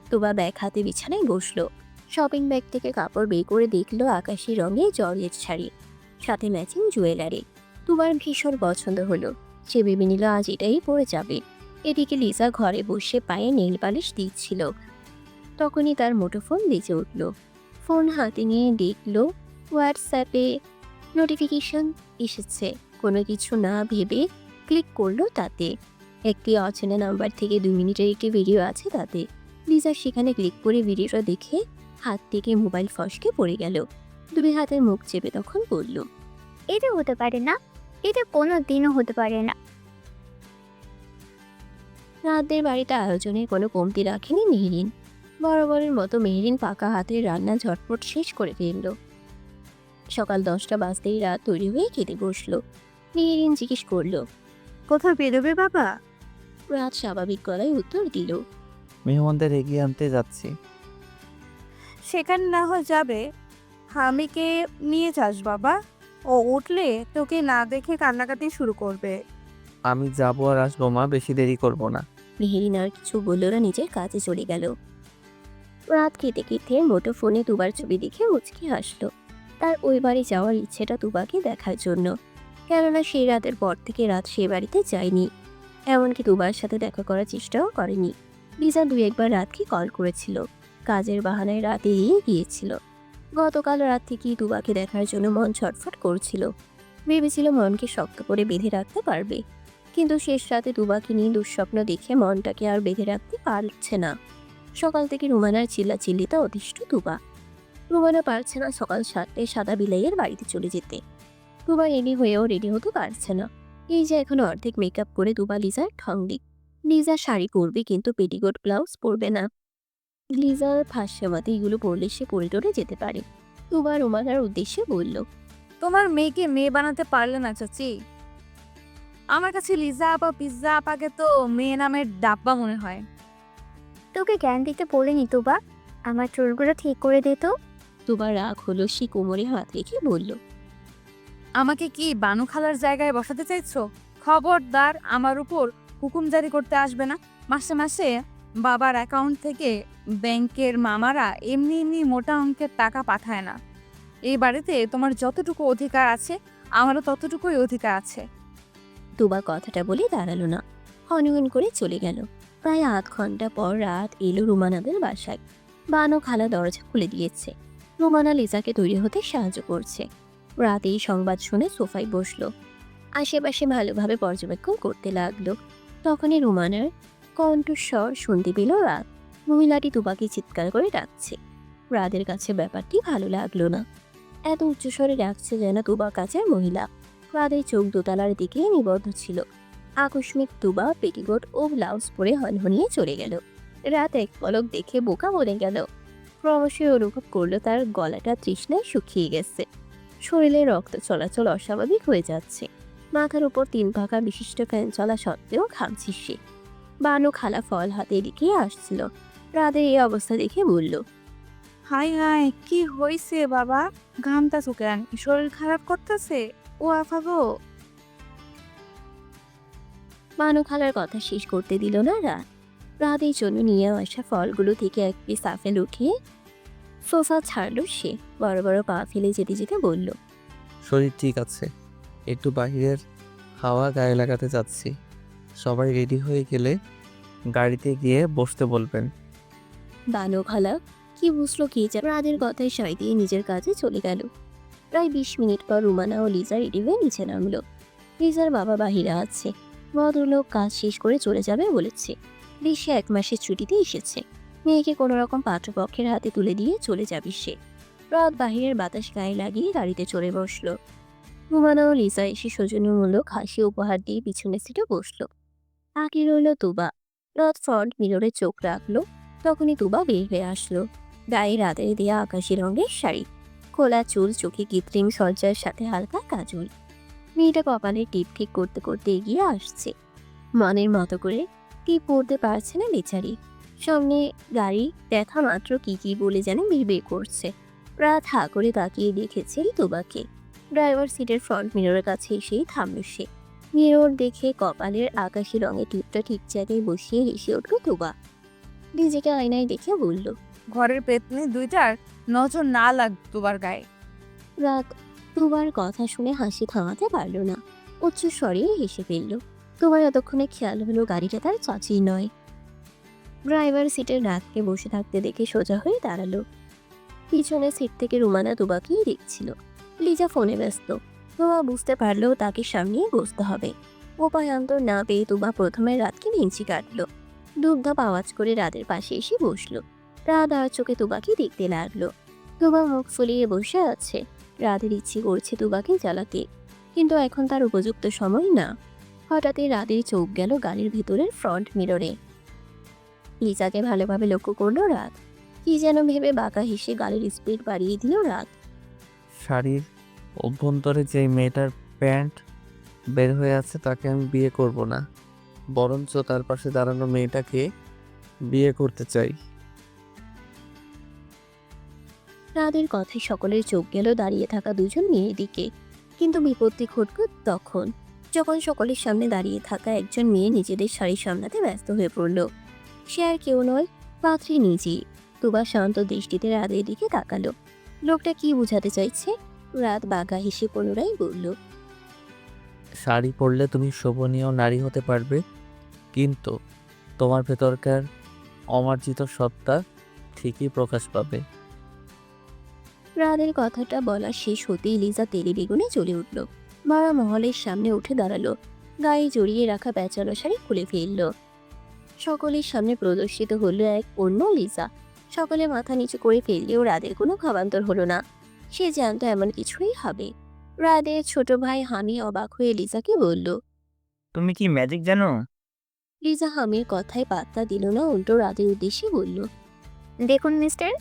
তুবা ব্যাগ হাতে বিছানায় বসলো। শপিং ব্যাগ থেকে কাপড় বের করে দেখলো আকাশি রঙের জর্জেট শাড়ি, সাথে ম্যাচিং জুয়েলারি। তুবার ভীষণ পছন্দ হলো। সে ভেবে নিল আজ এটাই পরে যাবে। এদিকে লিজা ঘরে বসে পায়ে নেল পালিশ দিচ্ছিল। তখনই তার মুঠোফোন বেজে উঠল। ফোন হাতে নিয়ে দেখলো হোয়াটসঅ্যাপে নোটিফিকেশন এসেছে। কোনো কিছু না ভেবে ক্লিক করলো তাতে। একটি অচেনা নাম্বার থেকে 2 মিনিটের একটি ভিডিও আছে তাতে। লিজা সেখানে ক্লিক করে ভিডিওটা দেখে হাত থেকে মোবাইল ফসকে পড়ে গেল। 2 হাতের মুখ চেপে তখন বলল, এটা হতে পারে না, এটা কোনো দিনও হতে পারে না। রাতের বাড়িতে আয়োজনের কোনো কমতি রাখেনি মেহরিন। বরাবরের মতো মেহরিন পাকা হাতে রান্না ঝটপট শেষ করে ফেলল। সকাল 10টা বাজতেই রাত তৈরি হয়ে খেতে বসলো। মেহরিন জিজ্ঞেস করলো, কোথাও বেরোবে বাবা? রাত স্বাভাবিক গলায় উত্তর দিল, মেহমানদের এগিয়ে আনতে যাচ্ছি। সেখানে না হয় যাবে, হামিকে নিয়ে যাস বাবা। ও উঠলে তোকে না দেখে কান্নাকাটি শুরু করবে। আমি যাবো আর আসবো মা, বেশি দেরি করব না। মেহরিন আর কিছু বলল না, নিজের কাজে চলে গেল। রাত খেতে খেতে মুঠো ফোনে তুবার ছবি দেখে মুচকি হাসলো। তার ওই বাড়ি যাওয়ার ইচ্ছেটা তুবাকে দেখার জন্য, কেননা সেই রাতের পর থেকে রাত সে বাড়িতে যায়নি। এমনকি তুবার সাথে দেখা করার চেষ্টাও করেনি। লিজা 2-1 বার রাতকে কল করেছিল, কাজের বাহানায় রাতে গিয়েছিল। গতকাল রাত থেকেই তুবাকে দেখার জন্য মন ছটফট করছিল। ভেবেছিল মনকে শক্ত করে বেঁধে রাখতে পারবে, কিন্তু শেষ রাতে তুবাকে নিয়ে দুঃস্বপ্ন দেখে মনটাকে আর বেঁধে রাখতে পারছে না। সকাল থেকে রুমানার চিল্লাচিল্লিতে অতিষ্ঠ তুবা। রুমানা পারছে না সকাল 7টায় সাদা বিলাইয়ের বাড়িতে চলে যেতে। তুবা রেডি হয়েও রেডি হতে পারছে না। এই যে এখন অর্ধেক মেকআপ করে তুবা লিজার ঠং দিক। লিজা শাড়ি পরবে কিন্তু পেটিকোট ব্লাউজ পরবে না। লিজার ভাষ্যমতে এগুলো পরলে সে পরে টরে যেতে পারে। তুবা রুমানার উদ্দেশ্যে বলল, তোমার মেয়েকে মেয়ে বানাতে পারলে না চাচি। আমার কাছে লিজা আপা পিৎজা আপাকে তো মেয়ে নামের ডাব্বা মনে হয়। তোকে জ্ঞান দিতে বলিনি তো বা, আমার চুলগুলো ঠিক করে দে তো। তুবা রাগ হলো, সে কোমরে হাত রেখে বলল, আমাকে কি বানু খালার জায়গায় বসাতে চাইছো? খবরদার আমার উপর হুকুম জারি করতে আসবে না। মাসে মাসে বাবার অ্যাকাউন্ট থেকে ব্যাংকের মামারা এমনি এমনি মোটা অঙ্কের টাকা পাঠায় না। এই বাড়িতে তোমার যতটুকু অধিকার আছে আমারও ততটুকুই অধিকার আছে। তুবা কথাটা বলে দাঁড়ালো না, হনহন করে চলে গেল। প্রায় 8 ঘন্টা পর রাত এলো রুমানাদের বাসায়। বানো খালা দরজা খুলে দিয়েছে। রুমানা লিজাকে তৈরি হতে সাহায্য করছে। রাত এই সংবাদ শুনে সোফায় বসলো, আশেপাশে ভালোভাবে পর্যবেক্ষণ করতে লাগলো। তখনই রুমানার কণ্ঠস্বর শুনতে পেল রাত। মহিলাটি তুবাকে চিৎকার করে ডাকছে। রাদের কাছে ব্যাপারটি ভালো লাগলো না। এত উচ্চস্বরে ডাকছে যেন তুবা কাছের মহিলা। রাদের চোখ দোতলার দিকে নিবদ্ধ ছিল। আকস্মিক তুবা পেটিকোট ও ব্লাউজ পরে হনহনিয়ে চলে গেল। রাত এক পলক দেখে বোকা বলে গেল। ক্রমশই অনুভব করলো তার গলাটা তৃষ্ণায় শুকিয়ে গেছে। শরীরে রক্ত চলাচল অস্বাভাবিক হয়ে যাচ্ছে। মাথার উপর 3 পাখা বিশিষ্ট ফ্যান চলা সত্ত্বেও ঘামছে সে। বানু খালা ফল হাতে দিকে আসছিল। রাদের এই অবস্থা দেখে বলল, হাই হাই, কি হয়েছে বাবা? ঘামতাছো কেন? শরীর খারাপ করতেছে? ও আফা গো। বানু খালার কথা শেষ করতে দিল না রাত। রাতের জন্য নিয়ে আসা ফলগুলো থেকে এক পিস আপেল উঠিয়ে সোফা ছাড়লো সে। বড় বড় পা ফেলে যেতে যেতে বলল, শরীর ঠিক আছে, একটু বাহিরের হাওয়া গায়ে লাগাতে যাচ্ছি। সবাই রেডি হয়ে গেলে গাড়িতে গিয়ে বসতে বলবেন। বানু খালা কি বুঝলো কি যেন রাদের কথায় সায় দিয়ে নিজের কাজে চলে গেল। প্রায় 20 মিনিট পর রুমানা ও লিজা রেডি হয়ে নিচে নামলো। লিজার বাবা বাহিরে আছে। ভদ্রলোক কাজ শেষ করে চলে যাবে বলেছে। দেশে 1 মাসের ছুটিতে এসেছে। মেয়েকে কোনো রকম পাত্রপক্ষের হাতে তুলে দিয়ে চলে যাবে সে। রাত বাহিরের বাতাস গায়ে লাগিয়ে গাড়িতে চড়ে বসলো। রুমানা ও লিজা এসে সৌজন্যমূলক হাসি উপহার দিয়ে পিছনের সিটে বসলো। আগে রইল তুবা। রাত ফ্রন্ট মিররে চোখ রাখলো। তখনই তুবা বের হয়ে আসলো। গায়ে রাতের দেয়া আকাশি রঙের শাড়ি, খোলা চুল, চোখে কৃত্রিম সজ্জার সাথে হালকা কাজল। মেয়েটা কপালে টিপ ঠিক করতে করতে এগিয়ে আসছে। মনের মতো করে টিপ পড়তে পারছে না বেচারি। সামনে গাড়ি দেখা মাত্র কি কি বলে যেন বিড়বিড় করছে। রাত হা করে তাকিয়ে দেখেছে তুবাকে। ড্রাইভার সিটের ফ্রন্ট মিররের কাছে এসেই থামল সে। মিরর দেখে কপালের আকাশি রঙের টিপটা ঠিক জায়গায় বসিয়ে হেসে উঠল তুবা। নিজেকে আয়নায় দেখে বলল। ঘরের পেতনি দুইটার নজর না লাগ তোমার গায়ে। রাত তুবার কথা শুনে হাসি থামাতে পারল না, উচ্চ স্বরে হেসে ফেলল। তোমার এতক্ষণে খেয়াল হলো গাড়িটা তার চাচির নয়। ড্রাইভার সিটে রাতকে বসে থাকতে দেখে সোজা হয়ে দাঁড়ালো। পিছনের সিট থেকে রুমানা তুবাকেই দেখছিল। লিজা ফোনে ব্যস্ত। তুবা বুঝতে পারলেও তাকে সামনেই বসতে হবে। উপায়ান্তর না পেয়ে তুবা প্রথমে রাতকে ভেঙচি কাটলো। দুবধাপ আওয়াজ করে রাতের পাশে এসে বসলো। রাত আর চোখে তুবাকে দেখতে লাগলো। তুবা মুখ ফুলিয়ে বসে আছে। রাতের ইচ্ছে করছে তুবাকে জ্বালাতে, কিন্তু এখন তার উপযুক্ত সময় না। হঠাৎই রাতের চোখ গেল গাড়ির ভিতরের ফ্রন্ট মিররে। লিজাকে ভালোভাবে লক্ষ্য করলো রাত। কি যেন ভেবে বাঁকা হেসে গাড়ির স্পিড বাড়িয়ে দিল রাত। শাড়ির অভ্যন্তরে যে মেয়েটার প্যান্ট বের হয়ে আছে তাকে আমি বিয়ে করব না, বরঞ্চ তার পাশে দাঁড়ানো মেয়েটাকে বিয়ে করতে চাই। রাতের কথায় সকলের চোখ গেল দাঁড়িয়ে থাকা দুজন মেয়ের দিকে। কিন্তু বিপত্তি ঘটল তখন, যখন সকলের সামনে দাঁড়িয়ে থাকা একজন মেয়ে নিজেদের শাড়ি সামলাতে ব্যস্ত হয়ে পড়ল। সে আর কেউ নয়, পাত্রী নিজেই। তুবা শান্ত দৃষ্টিতে রাতের দিকে তাকালো। লোকটা কি বোঝাতে চাইছে? রাত বাঁকা হেসে পুনরায় বলল। শাড়ি পরলে তুমি শোভনীয় নারী হতে পারবে, কিন্তু তোমার ভেতরকার অমার্জিত সত্তা ঠিকই প্রকাশ পাবে। রাতের কথাটা বলা শেষ হতেই লিজা তেলে বেগুনে জ্বলে উঠল। মারা মহলের সামনে উঠে দাঁড়ালো। গায়ে জড়িয়ে রাখা পেঁচানো শাড়ি খুলে ফেলল। সকলের সামনে প্রদর্শিত হলো এক অন্য লিজা। সকলে মাথা নিচু করে ফেললেও রাদের কোনো ভাবান্তর হলো না। সে জানতো এমন কিছুই হবে। রাদের ছোট ভাই হামি অবাক হয়ে লিজাকে বলল। তুমি কি ম্যাজিক জানো? লিজা হামির কথায় পাত্তা দিল না, উল্টো রাদের উদ্দেশ্যে বলল। দেখুন মিস্টার,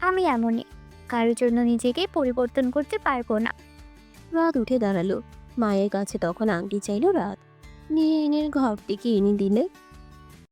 আমি এমনই, কারোর জন্য নিজেকে পরিবর্তন করতে পারবো না। রাত উঠে দাঁড়ালো। মায়ের কাছে তখন আংটি চাইল রাত। নিয়ে এনে ঘরটিকে এনে দিলে।